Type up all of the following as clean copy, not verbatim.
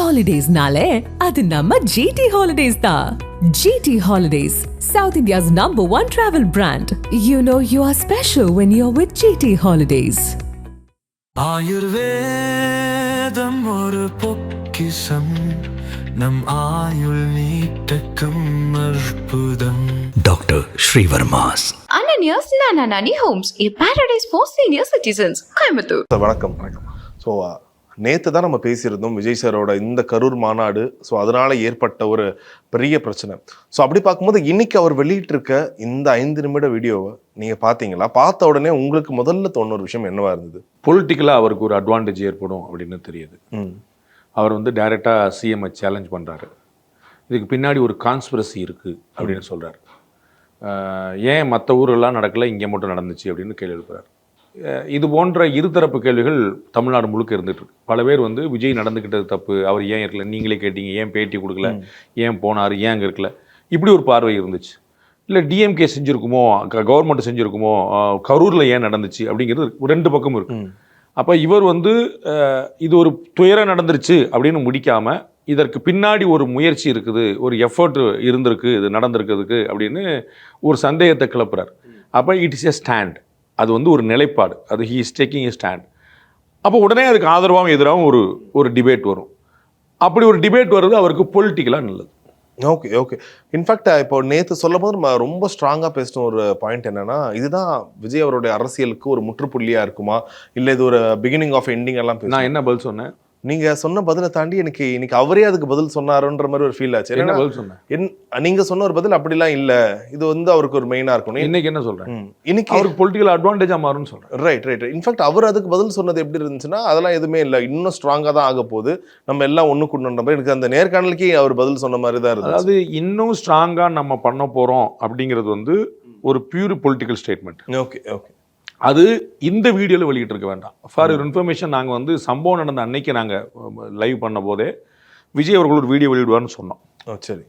Holidays-nale, adu namma GT Holidays da. GT Holidays, South India's #1 travel brand. You know you are special when you're with GT Holidays. ஆயுர்வேதம் ஒரு பொக்கிஷம் நம் ஆயுள் நீட்டக்கும் அற்புதம். Dr. Srivarmas. Ananya's Nana Nani Homes, a paradise for senior citizens. Coimbatore. வணக்கம். So நேற்று தான் நம்ம பேசியிருந்தோம் விஜய் சாரோட இந்த கரூர் மாநாடு. ஸோ அதனால் ஏற்பட்ட ஒரு பெரிய பிரச்சனை. ஸோ அப்படி பார்க்கும்போது இன்னைக்கு அவர் வெளியிட்டிருக்க இந்த 5 நிமிட வீடியோவை நீங்கள் பார்த்தீங்களா? பார்த்த உடனே உங்களுக்கு முதல்ல தோணுற விஷயம் என்னவா இருந்தது? பொலிட்டிக்கலாக அவருக்கு ஒரு அட்வான்டேஜ் ஏற்படும் அப்படின்னு தெரியுது. அவர் வந்து டைரெக்டாக சிஎம்ஐ சேலஞ்ச் பண்ணுறாரு. இதுக்கு பின்னாடி ஒரு கான்ஸ்பிரசி இருக்குது அப்படின்னு சொல்கிறார். ஏன் மற்ற ஊரெல்லாம் நடக்கலை, இங்கே மட்டும் நடந்துச்சு அப்படின்னு கேள்வி எழுப்புறாரு. இது போன்ற இருதரப்பு கேள்விகள் தமிழ்நாடு முழுக்க இருந்துட்டு இருக்கு. பல பேர் வந்து விஜய் நடந்துக்கிட்டது தப்பு, அவர் ஏன் இருக்கல, நீங்களே கேட்டீங்க, ஏன் பேட்டி கொடுக்கல, ஏன் போனார், ஏன் அங்கே இருக்கல, இப்படி ஒரு பார்வை இருந்துச்சு. இல்லை டிஎம்கே செஞ்சுருக்குமோ, கவர்மெண்ட் செஞ்சுருக்குமோ, கரூரில் ஏன் நடந்துச்சு அப்படிங்கிறது 2 பக்கமும் இருக்கு. அப்போ இவர் வந்து இது ஒரு துயரம் நடந்துருச்சு அப்படின்னு முடிக்காமல் இதற்கு பின்னாடி ஒரு முயற்சி இருக்குது, ஒரு எஃபர்ட் இருந்திருக்கு இது நடந்திருக்கிறதுக்கு அப்படின்னு ஒரு சந்தேகத்தை கிளப்புறார். அப்போ இட் இஸ் எ ஸ்டாண்ட், அது வந்து ஒரு நிலைப்பாடு, அது he is taking a stand. அப்போ உடனே அதுக்கு ஆதரவாகவும் எதிராகவும் ஒரு டிபேட் வரும். அப்படி ஒரு டிபேட் வர்றது அவருக்கு பொலிட்டிக்கலாக நல்லது. ஓகே. இன்ஃபேக்ட் இப்போ நேற்று சொல்லும் போது நம்ம ரொம்ப ஸ்ட்ராங்காக பேசின ஒரு பாயிண்ட் என்னன்னா, இதுதான் விஜய் அவருடைய அரசியலுக்கு ஒரு முற்றுப்புள்ளியாக இருக்குமா, இல்லை இது ஒரு பிகினிங் ஆஃப் எண்டிங் எல்லாம்? நான் என்ன பதில் சொன்னேன்? நீங்க சொன்ன பதிலை தாண்டி எனக்கு இன்னைக்கு அவரே அதுக்கு பதில் சொன்னாருன்ற மாதிரி ஒரு ஃபீல் ஆச்சு. என்ன பதில் சொன்னேன்? நீங்க சொன்ன ஒரு பதில் அப்படிலாம் இல்ல, இது வந்து அவருக்கு ஒரு மெயினா இருக்கும். இன்னைக்கு என்ன சொல்றேன்? இன்னைக்கு அவருக்கு பொலிட்டிக்கல் அட்வான்டேஜா மாறும்னு சொல்றேன். ரைட். இன்ஃபேக்ட் அவர் அதுக்கு பதில் சொன்னது எப்படி இருந்துச்சுன்னா, அதெல்லாம் எதுவுமே இல்லை, இன்னும் ஸ்ட்ராங்கா தான் ஆக போகுது, நம்ம எல்லாம் ஒண்ணு கூடன்ற மாதிரி எனக்கு அந்த நேர்காணலுக்கே அவர் பதில் சொன்ன மாதிரி தான் இருந்தது. அதாவது இன்னும் ஸ்ட்ராங்கா நம்ம பண்ண போறோம் அப்படிங்கிறது வந்து ஒரு பியூர் பொலிட்டிக்கல் ஸ்டேட்மெண்ட். ஓகே. அது இந்த வீடியோவில் வெளியிட்டிருக்க வேண்டாம். ஃபார் யுவர் இன்ஃபர்மேஷன், நாங்கள் வந்து சம்பவம் நடந்த அன்னைக்கு நாங்கள் லைவ் பண்ண போதே விஜய் அவர்கள் ஒரு வீடியோ வெளியிடுவார்னு சொன்னோம். சரி.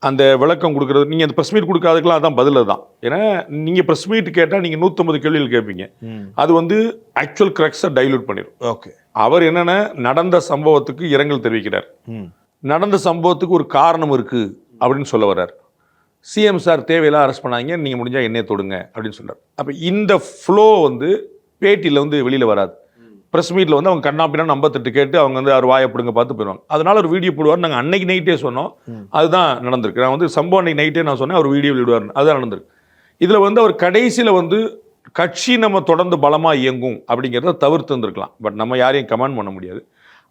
அந்த விளக்கம் கொடுக்குறது, நீங்கள் அந்த ப்ரெஸ் மீட் கொடுக்காதுக்கெல்லாம் அதான் பதில் தான். ஏன்னா நீங்கள் ப்ரெஸ் மீட் கேட்டால் நீங்கள் 150 கேள்விகள் கேட்பீங்க. அது வந்து ஆக்சுவல் கிரக்ஸை டைல்யூட் பண்ணிடும். ஓகே. அவர் என்னென்ன நடந்த சம்பவத்துக்கு இரங்கல் தெரிவிக்கிறார், நடந்த சம்பவத்துக்கு ஒரு காரணம் இருக்குது அப்படின்னு சொல்ல வர்றார். சிஎம் சார் தேவையில்லாம் அரெஸ்ட் பண்ணாங்க, நீங்கள் முடிஞ்சால் என்னையே தொடுங்க அப்படின்னு சொல்கிறார். அப்போ இந்த ஃப்ளோ வந்து பேட்டியில் வந்து வெளியில் வராது. ப்ரெஸ் மீட்டில் வந்து அவங்க கண்ணாப்பினா நம்பத்தட்டு கேட்டு அவங்க வந்து அவர் வாயப்படுங்க பார்த்து போயிடுவாங்க. அதனால் ஒரு வீடியோ போடுவார். நாங்கள் அன்னைக்கு நைட்டே சொன்னோம், அதுதான் நடந்திருக்கு. நான் வந்து சம்பவம் அன்னைக்கு நைட்டே நான் சொன்னேன், அவர் வீடியோ வெளியிடுவார், அதுதான் நடந்திருக்கு. இதில் வந்து அவர் கடைசியில் வந்து கட்சி நம்ம தொடர்ந்து பலமாக இயங்கும் அப்படிங்கிறத தவிர்த்து வந்துருக்கலாம். பட் நம்ம யாரையும் கமெண்ட் பண்ண முடியாது.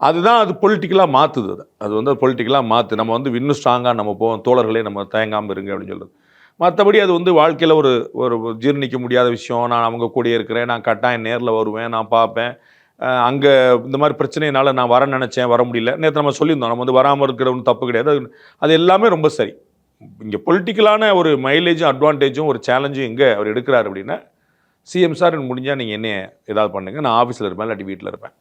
அதுதான் அது பொலிட்டிக்கலாக மாற்றுது. அது வந்து பொலிட்டிக்கலாக மாற்று, நம்ம வந்து இன்னும் ஸ்ட்ராங்காக நம்ம போவோம், தோழர்களே நம்ம தயங்காமல் இருங்க அப்படின்னு சொல்கிறது. மற்றபடி அது வந்து வாழ்க்கையில் ஒரு ஜீர்ணிக்க முடியாத விஷயம். நான் அவங்க கூடயே இருக்கிறேன், நான் கட்டாயம் நேரில் வருவேன், நான் பார்ப்பேன், அங்கே இந்த மாதிரி பிரச்சனையினால நான் வர நினச்சேன், வர முடியல. நேற்று நம்ம சொல்லியிருந்தோம், நம்ம வந்து வராமல் இருக்கிற ஒன்றும் தப்பு கிடையாது. அது எல்லாமே ரொம்ப சரி. இங்கே பொலிட்டிக்கலான ஒரு மைலேஜும் அட்வான்டேஜும் ஒரு சேலஞ்சும் எங்கே அவர் எடுக்கிறார் அப்படின்னா, சிஎம் சார் முடிஞ்சால் நீங்கள் என்ன ஏதாவது பண்ணுங்க, நான் ஆஃபீஸில் இருப்பேன், இல்லாட்டி வீட்டில் இருப்பேன்.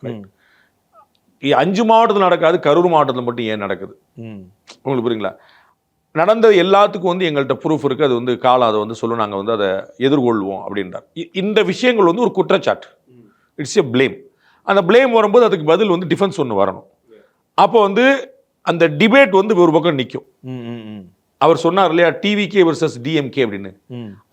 5 மாவட்டத்தில் நடக்காது, கரூர் மாவட்டத்தில் மட்டும் ஏன் நடக்குது உங்களுக்கு புரியுங்களா? நடந்த எல்லாத்துக்கும் வந்து எங்கள்கிட்ட ப்ரூஃப் இருக்குது, அது வந்து காலம் அதை வந்து சொல்லும், நாங்கள் வந்து அதை எதிர்கொள்வோம் அப்படின்றார். இந்த விஷயங்கள் வந்து ஒரு குற்றச்சாட்டு, இட்ஸ் எ பிளேம். அந்த பிளேம் வரும்போது அதுக்கு பதில் வந்து டிஃபென்ஸ் ஒன்று வரணும். அப்போ வந்து அந்த டிபேட் வந்து ஒரு பக்கம் நிற்கும். அவர் சொன்னார் இல்லையா, டிவிகே வர்சஸ் டிஎம்கே அப்படின்னு,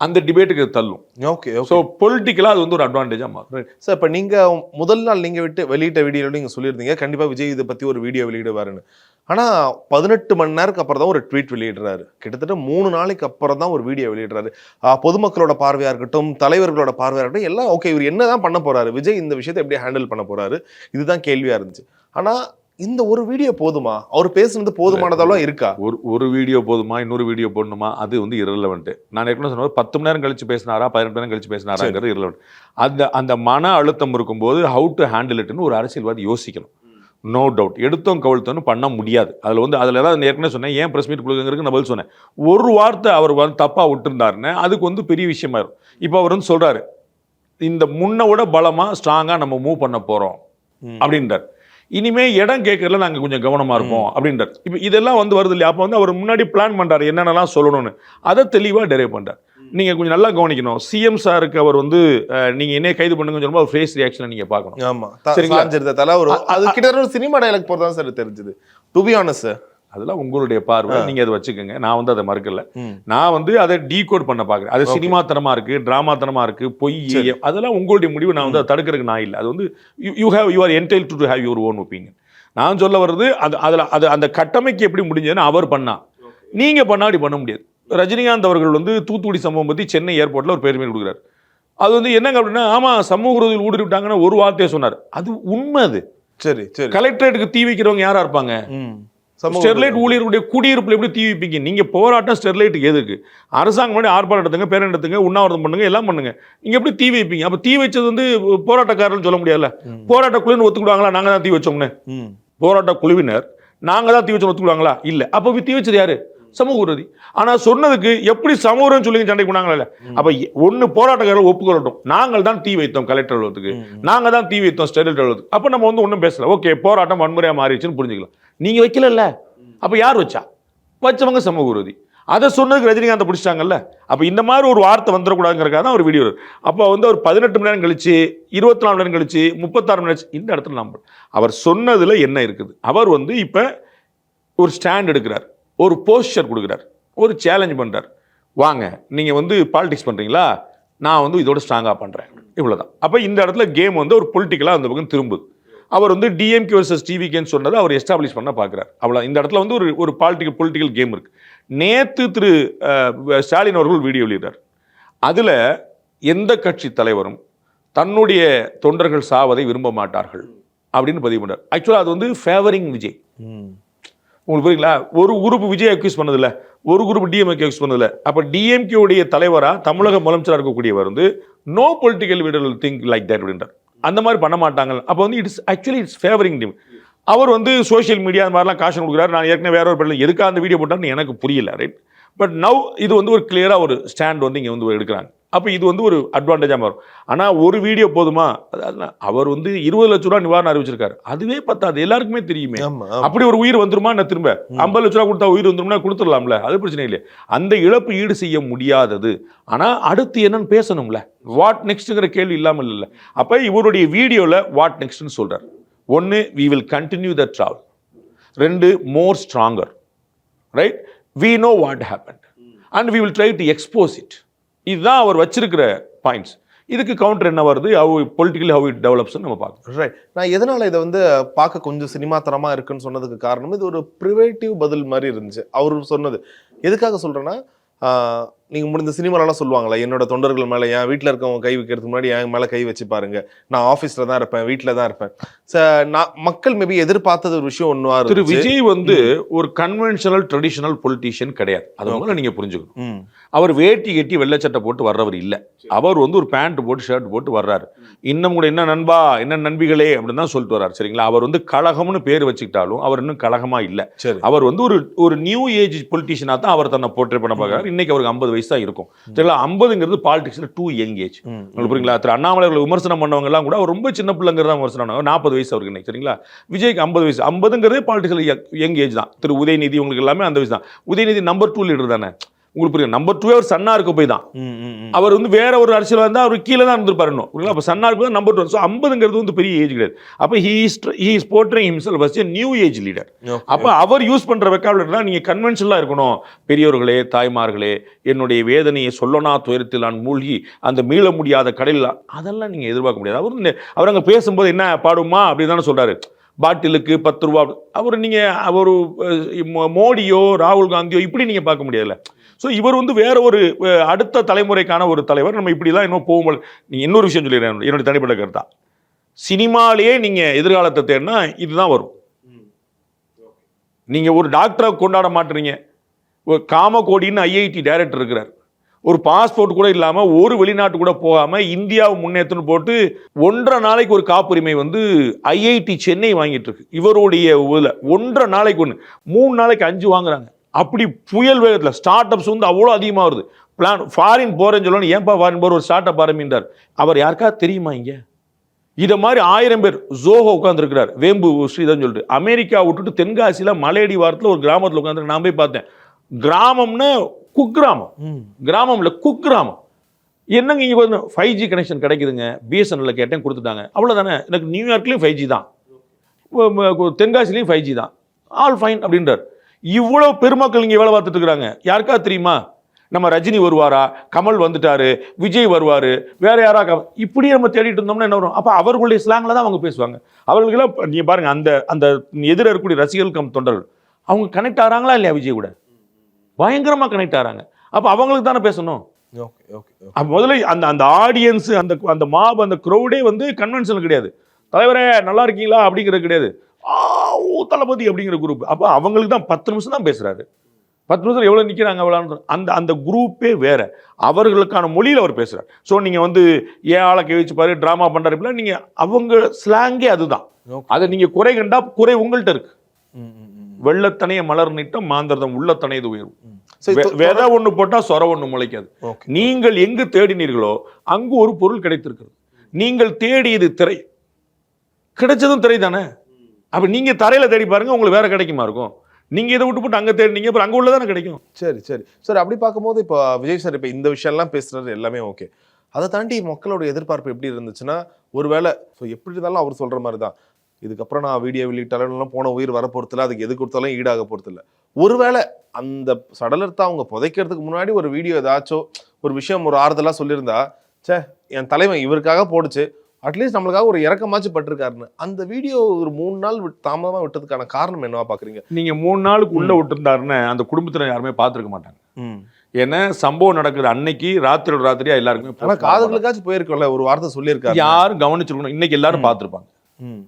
அந்த டிபேட்டுக்கு தள்ளும். ஓகே. ஸோ பொலிட்டிக்கலாக அது வந்து ஒரு அட்வான்டேஜாக மாறும். சார், இப்போ நீங்கள் முதல் நாள் நீங்கள் வெளியிட்ட வீடியோவில் நீங்கள் சொல்லியிருந்தீங்க கண்டிப்பாக விஜய் இதை பற்றி ஒரு வீடியோ வெளியிடுவாருன்னு. ஆனால் 18 மணி நேரத்துக்கு அப்புறம் தான் ஒரு ட்வீட் வெளியிடுறாரு. கிட்டத்தட்ட 3 நாளைக்கு அப்புறம் தான் ஒரு வீடியோ வெளியிடுறாரு. பொதுமக்களோட பார்வையாக இருக்கட்டும், தலைவர்களோட பார்வையாக இருக்கட்டும், எல்லாம் ஓகே, இவர் என்ன தான் பண்ண போகிறாரு, விஜய் இந்த விஷயத்தை எப்படி ஹேண்டில் பண்ண போகிறாரு, இதுதான் கேள்வியாக இருந்துச்சு. ஆனால் இந்த ஒரு வீடியோ போதுமா? அவர் பேசுனது போதுமானதெல்லாம் இருக்கா? ஒரு வீடியோ போதுமா, இன்னொரு வீடியோ போடணுமா, அது வந்து இரலவெண்ட். நான் ஏற்கனவே சொன்ன 10 மணி நேரம் கழிச்சு பேசினாரா, 18 மணி நேரம் கழிச்சு பேசினாராங்கிறது இரலவெண்ட். அந்த மன அழுத்தம் இருக்கும்போது ஹவு டு ஹேண்டில் இட்னு ஒரு அரசியல்வாதி யோசிக்கணும். நோ டவுட், எடுத்தோம் கவிழ்த்தோன்னு பண்ண முடியாது. அதில் ஏதாவது ஏற்கனவே சொன்னேன், ஏன் ப்ரெஸ் மீட் கொடுக்குறதுக்கு நான் பதில் சொன்னேன். ஒரு வார்த்தை அவர் வந்து தப்பாக விட்டுருந்தாருன்னு அதுக்கு வந்து பெரிய விஷயமா இருக்கும். இப்போ அவர் வந்து சொல்கிறாரு, இந்த முன்ன விட பலமாக ஸ்ட்ராங்காக நம்ம மூவ் பண்ண போகிறோம் அப்படின்றார். இனிமே இடம் கேட்கறதுல நாங்கள் கொஞ்சம் கவனமாக இருப்போம் அப்படின்றார். இப்போ இதெல்லாம் வந்து வருது இல்லையா? அப்போ வந்து அவர் முன்னாடி பிளான் பண்ணுறாரு என்னென்னலாம் சொல்லணும்னு, அதை தெளிவாக டெரைவ் பண்ணுறார். நீங்கள் கொஞ்சம் நல்லா கவனிக்கணும். சிஎம் சாருக்கு அவர் வந்து நீங்கள் என்ன கைது பண்ணுங்கன்னு சொல்லும்போது அவர் ஃபேஸ் ரியாக்ஷனை நீங்கள் பார்க்கணும். ஆமா சரிங்களா தலை ஒரு அது கிட்ட ஒரு சினிமா டயலாக் போறதா சார் தெரிஞ்சது. டு பி ஆனஸ்ட் சார் அதெல்லாம் உங்களுடைய பார்வை, நீங்க அதை வச்சுக்கோங்க. நான் வந்து அதை மறுக்கல. நான் வந்து அதை டீகோட் பண்ண பாக்குறேன். அது சினிமா தனமா இருக்கு, டிராமா தனமா இருக்கு, பொய், அதெல்லாம் உங்களுடைய முடிவு. நான் வந்து அதை தடுக்கிறதுக்கு நான் இல்லை. அது வந்து you are entail to have your own opinion. நான் சொல்ல வர்றது அது அந்த கட்டமைக்கு எப்படி முடிஞ்சதுன்னு அவர் பண்ணா, நீங்க பண்ணா அப்படி பண்ண முடியாது. ரஜினிகாந்த் அவர்கள் வந்து தூத்துக்குடி சம்பவம் பத்தி சென்னை ஏர்போர்ட்ல ஒரு பெருமை கொடுக்குறாரு. அது வந்து என்னங்க அப்படின்னா, ஆமா சமூக விரோதிகள் ஊடுருவி விட்டாங்கன்னு ஒரு வார்த்தையை சொன்னார். அது உண்மை. அது சரி சரி. கலெக்டரேட்டுக்கு தீ வைக்கிறவங்க யாரா இருப்பாங்க? ஸ்டெர்லைட் ஊழியருடைய குடியிருப்புல எப்படி தீ வைப்பீங்க? நீங்க போராட்டம் ஸ்டெர்லைட்டுக்கு எதுக்கு? அரசாங்கம் முன்னாடி ஆர்ப்பாட்டம் எடுத்துங்க, பேரணி எடுத்துங்க, உண்ணாவிரதம் பண்ணுங்க, எல்லாம் பண்ணுங்க. நீங்க எப்படி தீ வைப்பீங்க? அப்ப தீ வச்சது வந்து போராட்டக்காரர்கள் சொல்ல முடியாதுல்ல. போராட்ட குழுன்னு ஒத்துக்கிடுவாங்களா நாங்க தான் தீ வச்சோம்னு? போராட்ட குழுவினர் நாங்க தான் தீ வச்சோம் ஒத்துக்கிடுவாங்களா? இல்ல. அப்ப தீ வச்சது யாரு? சமூக விரோதி. ஆனா சொன்னதுக்கு எப்படி சமூகம் சொல்லி சண்டை பண்ணாங்களா? அப்ப ஒண்ணு போராட்டக்காரர்கள் ஒப்புக்கொள்ளட்டும், நாங்கள் தான் தீ வைத்தோம் கலெக்டர் அலுவலகத்துக்கு, நாங்க தான் தீ வைத்தோம் ஸ்டெர்லைட் அலுவலகத்துக்கு. அப்ப நம்ம வந்து ஒன்றும் பேசல, ஓகே போராட்டம் வன்முறையா மாறிடுச்சுன்னு புரிஞ்சுக்கலாம். நீங்க வைக்கல. அப்ப யார் வச்சா? வச்சவங்க சமூக விரோதி. அதை சொன்னதுக்கு ரஜினிகாந்த் பிடிச்சிட்டாங்கல்ல. அப்ப இந்த மாதிரி ஒரு வார்த்தை வந்துடக்கூடாதுங்கிறக்காக தான் ஒரு வீடியோ. அப்ப வந்து ஒரு 18 மணி நேரம் கழிச்சு, 24 மணி நேரம் கழிச்சு, 36 மணி நேரம் இந்த இடத்துல நம்ம அவர் சொன்னதுல என்ன இருக்குது? அவர் வந்து இப்ப ஒரு ஸ்டாண்ட் எடுக்கிறார், ஒரு போஸ்டர் கொடுக்குறார், ஒரு சேலஞ்ச் பண்றார். வாங்க நீங்க வந்து பாலிடிக்ஸ் பண்றீங்களா, நான் வந்து இதோட ஸ்ட்ராங்கா பண்றேன், இவ்வளவுதான். அப்ப இந்த இடத்துல கேம் வந்து ஒரு பொலிட்டிக்கலா அந்த பக்கம் திரும்புது. அவர் வந்து டிஎம்கே வர்சஸ் டிவிகேன்னு சொன்னதை அவர் எஸ்டாப்ளிஷ் பண்ண பார்க்குறார். அவ்வளோ இந்த இடத்துல வந்து ஒரு பொலிட்டிக்கல் கேம் இருக்கு. நேற்று திரு ஸ்டாலின் அவர்கள் வீடியோ வெளியிட்டார். அதில் எந்த கட்சி தலைவரும் தன்னுடைய தொண்டர்கள் சாவதை விரும்ப மாட்டார்கள் அப்படின்னு பதிவு பண்ணார். ஆக்சுவலாக அது வந்து ஃபேவரிங் விஜய். உங்களுக்கு புரியுங்களா? ஒரு குரூப் விஜய் அக்யூஸ் பண்ணதில்ல, ஒரு குரூப் டிஎம்கே அக்யூஸ் பண்ணதில்ல. அப்போ டிஎம்கே உடைய தலைவராக தமிழக முதலமைச்சராக இருக்கக்கூடியவர் வந்து no political leader will think like that அப்படின்றார். அந்த மாதிரி பண்ண மாட்டாங்க. அப்போ வந்து இட்ஸ் ஃபேவரிங் டீம். அவர் வந்து சோஷியல் மீடியா அந்த மாதிரிலாம் காஷன் கொடுக்குறாரு. நான் ஏற்கனவே வேற ஒரு படம் எதுக்காக அந்த வீடியோ போட்டான்னு எனக்கு புரியல. ரைட். பட் நவ் இது வந்து ஒரு கிளியராக ஒரு ஸ்டாண்ட் வந்து இங்கே வந்து எடுக்கிறாங்க. அப்போ இது வந்து ஒரு அட்வான்டேஜாக வரும். ஆனால் ஒரு வீடியோ போதுமா? அவர் வந்து 20 லட்ச ரூபா நிவாரணம் அறிவிச்சிருக்காரு. அதுவே பத்தாது, எல்லாருக்குமே தெரியுமே. அப்படி ஒரு உயிர் வந்துருமா? என்ன திரும்ப 50 லட்ச ரூபா கொடுத்தா உயிர் வந்துரும்னா கொடுத்துடலாம்ல, அது பிரச்சனை இல்லை. அந்த இழப்பு ஈடு செய்ய முடியாதது. ஆனால் அடுத்து என்னன்னு பேசணும்ல, வாட் நெக்ஸ்ட்ங்கிற கேள்வி இல்லாமல் இல்லை. அப்போ இவருடைய வீடியோவில் வாட் நெக்ஸ்ட்னு சொல்றாரு. ஒன்று, we will continue the travel. 2, more stronger. Right. We know what happen and we will try to expose it. இதுதான் அவர் வச்சிருக்கிற பாயிண்ட்ஸ். இதுக்கு கவுண்டர் என்ன வருது, பொலிட்டிக்கலி ஹவ் இட் டெவலப்ஸ் நம்ம பார்க்கணும். ரைட். நான் எதனால இதை வந்து பார்க்க கொஞ்சம் சினிமா தரமா இருக்குன்னு சொன்னதுக்கு காரணம், இது ஒரு ப்ரிவேட்டிவ் பதில் மாதிரி இருந்துச்சு அவர் சொன்னது. எதுக்காக சொல்றேன்னா, நீங்க முடிந்த சினிமாலாம் சொல்லுவாங்களா, என்னோட தொண்டர்கள் மேல என் வீட்டில் இருக்கவங்க கை வைக்கிறதுக்கு முன்னாடி என் மேல கை வச்சு பாருங்க, நான் ஆஃபீஸ்ல தான் இருப்பேன், வீட்டில் தான் இருப்பேன். மக்கள் மேபி எதிர்பார்த்தது ஒரு விஷயம் ஒன்றுவா. திரு விஜய் வந்து ஒரு கன்வென்ஷனல் ட்ரெடிஷனல் பொலிட்டீஷியன் கிடையாது. அது முதல்ல நீங்க புரிஞ்சுக்கணும். அவர் வேட்டி கட்டி வெள்ளச்சட்டை போட்டு வர்றவர் இல்லை. அவர் வந்து ஒரு பேண்ட் போட்டு ஷர்ட் போட்டு வர்றாரு. இன்னும் கூட என்ன நண்பா, என்ன நண்பிகளே அப்படின்னு தான் சொல்லிட்டு வர்றாரு. சரிங்களா? அவர் வந்து கழகம்னு பேர் வச்சுக்கிட்டாலும் அவர் இன்னும் கழகமா இல்லை. அவர் வந்து ஒரு நியூ ஏஜ் பொலிட்டீஷியனா தான் அவர் தன்னை போர்ட்ரே பண்ண பார்க்கிறார். இன்னைக்கு அவருக்கு 50 வயசு தான் இருக்கும். சரிங்களா? 50ங்கிறது பாலிடிக்ஸ்ல டூ யங் ஏஜ். உங்களுக்கு புரியுங்களா? திரு அண்ணாமலை விமர்சனம் பண்ணவங்க எல்லாம் கூட அவர் ரொம்ப சின்ன பிள்ளைங்கிறதா விமர்சனம் பண்ணாங்க. 40 வயசு அவருக்கு இன்னைக்கு. சரிங்களா? விஜய்க்கு 50 வயசு. 50ங்கிறதே பாலிடிக்ஸ்ல யங் ஏஜ் தான். திரு உதயநிதி உங்களுக்கு எல்லாமே அந்த வயசு தான். உதயநிதி நம்பர் 2 லீடர் தானே. உங்களுக்கு புரியும். நம்பர் 2 அவர் சன்னா இருக்க போய் தான். அவர் வந்து வேற ஒரு அரசியல் வந்தா அவர் கீழே தான் இருந்திருப்பாரு. அப்ப சன்னா இருக்க நம்பர் 2. 50ங்கிறது வந்து பெரிய ஏஜ் கிடையாது. அப்ப he is portraying himself as a new age leader. அப்ப அவர் யூஸ் பண்ற வெக்காபுலரி தான் நீங்க கன்வென்ஷனலா இருக்கணும். பெரியோர்களே, தாய்மார்களே, என்னுடைய வேதனையை சொல்லனா துயரத்தில் நான் மூழ்கி அந்த மீள முடியாத கடலில், அதெல்லாம் நீங்க எதிர்பார்க்க முடியாது. அவர் அங்க பேசும்போது என்ன பாடுமா அப்படி தானே சொல்றாரு. பாட்டிலுக்கு 10 ரூபா. அவர் மோடியோ ராகுல் காந்தியோ இப்படி நீங்க பார்க்க முடியாதுல்ல. ஸோ இவர் வந்து வேற ஒரு அடுத்த தலைமுறைக்கான ஒரு தலைவர். நம்ம இப்படிலாம் இன்னும் போகும்போது நீங்கள் இன்னொரு விஷயம் சொல்லிடுறேன், என்னுடைய தனிப்பட்ட கருத்தா. சினிமாலேயே நீங்கள் எதிர்காலத்தை தேடினா இதுதான் வரும். நீங்கள் ஒரு டாக்டரை கொண்டாட மாட்டுறீங்க. ஒரு காமகோடின்னு ஐஐடி டைரக்டர் இருக்கிறார். ஒரு பாஸ்போர்ட் கூட இல்லாமல் ஒரு வெளிநாட்டு கூட போகாமல் இந்தியாவை முன்னேற்றன்னு போட்டு 1.5 நாளைக்கு ஒரு காப்புரிமை வந்து ஐஐடி சென்னை வாங்கிட்டு இருக்கு. இவருடைய இதில் 1.5 நாளைக்கு 1, 3 நாளைக்கு 5 வாங்குறாங்க. அப்படி புயல் வேகத்தில் ஸ்டார்ட் அப்ஸ் வந்து அவ்வளோ அதிகமாக வருது. பிளான் ஃபாரின் போகிறேன்னு சொல்லணும். ஏன்பா ஃபாரின் போகிற ஒரு ஸ்டார்ட் அப் ஆரம்பித்தார். அவர் யாருக்காவது தெரியுமா? இங்கே இதை மாதிரி 1000 பேர் ஜோஹோ உட்காந்துருக்கிறார். வேம்பு ஸ்ரீதான் சொல்லிட்டு அமெரிக்கா விட்டுட்டு தென்காசியில் மலையடி வாரத்தில் ஒரு கிராமத்தில் உட்காந்துருக்கு. நான் போய் பார்த்தேன். கிராமம்னா குக்கிராமம், கிராமம்ல குக்கிராமம். என்னங்க இங்கே வந்து 5G கனெக்ஷன் கிடைக்குதுங்க, பிஎஸ்என்எல்ல கேட்டேன் கொடுத்துட்டாங்க, அவ்வளோதானே. எனக்கு நியூயார்க்லேயும் 5G தான், தென்காசிலையும் 5G தான், ஆல் ஃபைன் அப்படின்றார். இவ்வளோ பெருமக்கள் இங்கே வேலை பார்த்துட்டு இருக்கிறாங்க. யாருக்கா தெரியுமா? நம்ம ரஜினி வருவாரா, கமல் வந்துட்டாரு, விஜய் வருவார், வேற யாரா இப்படியே நம்ம தேடிட்டு இருந்தோம்னா என்ன வரும்? அப்போ அவர்களுடைய ஸ்லாங்கில் தான் அவங்க பேசுவாங்க. அவர்களுக்கெல்லாம் நீங்கள் பாருங்க, அந்த அந்த எதிர இருக்கக்கூடிய ரசிகர்கள் கம் தொண்டர்கள் அவங்க கனெக்ட் ஆகிறாங்களா இல்லையா விஜய் கூட? பயங்கரமாக கனெக்ட் ஆகிறாங்க. அப்போ அவங்களுக்கு தானே பேசணும். அப்போ முதல்ல அந்த அந்த ஆடியன்ஸ், அந்த அந்த மாப், அந்த க்ரௌடே வந்து கன்வென்ஷன் கிடையாது. தலைவரே நல்லா இருக்கீங்களா அப்படிங்கிறது கிடையாது. தளபதி அப்படிங்கிற குரூப். அப்போ அவங்களுக்கு தான் 10 நிமிஷம் தான் பேசுறாரு. 10 நிமிஷம் எவ்வளோ நிற்கிறாங்க அவ்வளோ. அந்த அந்த குரூப்பே வேற, அவர்களுக்கான மொழியில் அவர் பேசுறாரு. ஸோ நீங்கள் வந்து ஏன் ஆளை கை வச்சு பாரு, ட்ராமா பண்ணுறாரு, நீங்கள் அவங்க ஸ்லாங்கே அதுதான். அதை நீங்கள் குறை கண்டா குறை உங்கள்கிட்ட இருக்கு. வெள்ளத்தனைய மலர் நீட்டம் மாந்தர்தம் உள்ளத்தனையது உயரும். விதை ஒன்று போட்டால் சொர ஒன்று முளைக்காது. நீங்கள் எங்கு தேடினீர்களோ அங்கு ஒரு பொருள் கிடைத்திருக்கிறது. நீங்கள் தேடியது திரை, கிடைச்சதும் திரை தானே. அப்போ நீங்கள் தரையில் தேடி பாருங்க, உங்களுக்கு வேற கிடைக்குமா இருக்கும். நீங்கள் இதை விட்டு போட்டு அங்கே தேடினீங்க, அப்புறம் அங்கே உள்ளதானே கிடைக்கும். சரி சரி சார். அப்படி பார்க்கும்போது இப்போ விஜய் சார் இப்போ இந்த விஷயம்லாம் பேசுறது எல்லாமே ஓகே. அதை தாண்டி மக்களோட எதிர்பார்ப்பு எப்படி இருந்துச்சுன்னா, ஒருவேளை ஸோ எப்படி இருந்தாலும் அவர் சொல்கிற மாதிரி தான், இதுக்கப்புறம் நான் வீடியோ வெளியிட்டாலும் போன உயிர் வர போகிறதில்ல, அதுக்கு எது கொடுத்தாலும் ஈடாக போகிறதில்ல. ஒருவேளை அந்த சடலத்தை அவங்க புதைக்கிறதுக்கு முன்னாடி ஒரு வீடியோ ஏதாச்சும் ஒரு விஷயம் ஒரு ஆறுதலாக சொல்லியிருந்தா, சே என் தலைவன் இவருக்காக போடுச்சு, அட்லீஸ்ட் நம்மளுக்காக ஒரு இறக்கமாச்சும் பட்டிருக்காருன்னு, அந்த வீடியோ ஒரு 3 நாள் தாமதமாக விட்டதுக்கான காரணம் என்னவா பார்க்குறீங்க? நீங்கள் 3 நாளுக்கு உள்ளே விட்டுருந்தாருன்னு அந்த குடும்பத்தில் யாருமே பார்த்துருக்க மாட்டாங்க. ஏன்னா சம்பவம் நடக்குது அன்னைக்கு ராத்திரியோட ராத்திரியா எல்லாருக்குமே. ஆனால் காதுகளுக்காச்சும் போயிருக்கோம்ல, ஒரு வார்த்தை சொல்லியிருக்காரு, யாரும் கவனிச்சிருக்கணும். இன்னைக்கு எல்லாரும் பார்த்துருப்பாங்க.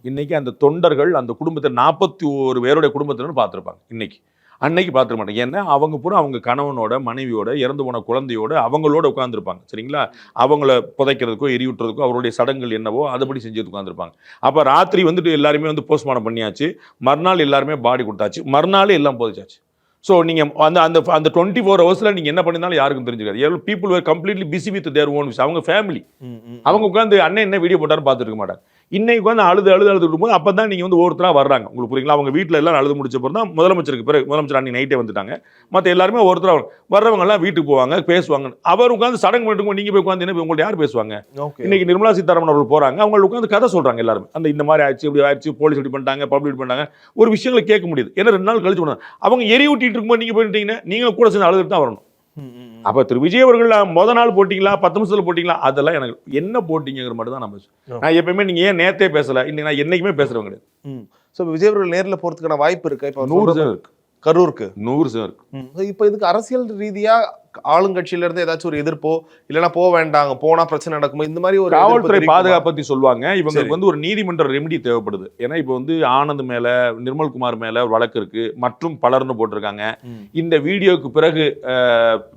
இன்னைக்கு அந்த தொண்டர்கள் அந்த குடும்பத்தை 41 பேருடைய குடும்பத்தினர் பார்த்துருப்பாங்க. இன்னைக்கு அன்னைக்கு பார்த்துக்க மாட்டாங்க. ஏன்னா அவங்க பூரா அவங்க கணவனோட, மனைவியோட, இறந்து போன குழந்தையோட அவங்களோட உட்காந்துருப்பாங்க. சரிங்களா? அவங்கள புதைக்கிறதுக்கோ எரியூட்டுறதுக்கோ அவருடைய சடங்குகள் என்னவோ அதுபடி செஞ்சு உட்காந்துருப்பாங்க. அப்போ ராத்திரி வந்துட்டு எல்லாருமே வந்து போஸ்ட்மார்ட்டம் பண்ணியாச்சு, மறுநாள் எல்லாருமே பாடி கொடுத்தாச்சு, மறுநாள் எல்லாம் புதைச்சாச்சு. ஸோ நீங்கள் அந்த அந்த அந்த 24 ஹவர்ஸில் நீங்கள் என்ன பண்ணியிருந்தாலும் யாருக்கும் தெரிஞ்சுக்காது. எவ்வளோ people were completely busy with their own விஷயம். அவங்க ஃபேமிலி, அவங்க உட்காந்து அண்ணன் என்ன வீடியோ போட்டாலும் பார்த்துருக்க மாட்டாங்க. இன்னைக்கு வந்து அழுது போது அப்போ தான் நீங்கள் வந்து ஒருத்தராக வர்றாங்க. உங்களுக்கு புரியுங்களா? அவங்க வீட்டில் எல்லாம் அழுது முடிச்ச பிறகு தான் முதலமைச்சருக்கு பிறகு, முதலமைச்சர் அன்னைக்கு நைட்டே வந்துட்டாங்க, மற்ற எல்லாருமே ஒருத்தராக வர்றவங்க எல்லாம் வீட்டுக்கு போவாங்க, பேசுவாங்க. அவர் உட்காந்து சடங்கு பண்ணிட்டு நீங்கள் போய் உட்காந்து என்ன உங்கள்ட்ட யார் பேசுவாங்க? இன்னைக்கு நிர்மலா சீதாராமன் அவர்கள் போகிறாங்க, அவங்க உட்காந்து கதை சொல்கிறாங்க எல்லாருமே. அந்த இந்த மாதிரி ஆயிடுச்சு, இப்படி ஆயிடுச்சு, போலீஸ் இப்படி பண்ணிட்டாங்க, பப்ளிக் இப்படி பண்ணாங்க, ஒரு விஷயங்களை கேட்க முடியுது. ஏன்னா 2 நாள் கழிச்சு போனாங்க. அவங்க எரியூட்டிட்டு இருக்கும்போது நீங்கள் போயிட்டீங்கன்னா நீங்கள் கூட சேர்ந்து அழுதுட்டு தான் வரணும். அப்போ திரு விஜய் அவர்கள் முத நாள் போட்டிங்களா, 10 நிமிஷத்தில் போட்டிங்களா, அதெல்லாம் எனக்கு என்ன போட்டிங்கிற மட்டும் தான் நான் பேசுவேன். நான் எப்பயுமே நீங்கள் ஏன் நேற்றே பேசலை, இன்னைக்கு நான் என்னைக்குமே பேசுகிறவங்க கிடையாது. ஸோ விஜய் அவர்கள் நேரில் போகிறதுக்கான வாய்ப்பு இருக்கு. இப்போ 100% இருக்கு, கரூருக்கு 100% இருக்கு. இப்போ இதுக்கு அரசியல் ரீதியாக ஆளுங்கட்சியில இருந்து ஏதாச்சும் ஒரு எதிர்ப்போ, இல்லைன்னா போக வேண்டாங்க, போனா பிரச்சனை நடக்குமோ, இந்த மாதிரி ஒரு காவல்துறை பாதுகாப்பு பத்தி சொல்லுவாங்க. இவங்களுக்கு வந்து ஒரு நீதிமன்ற ரெமெடி தேவைப்படுது. ஏன்னா இப்போ வந்து ஆனந்த் மேல, நிர்மல்குமார் மேல ஒரு வழக்கு இருக்கு, மற்றும் பலர்னு போட்டிருக்காங்க. இந்த வீடியோக்கு பிறகு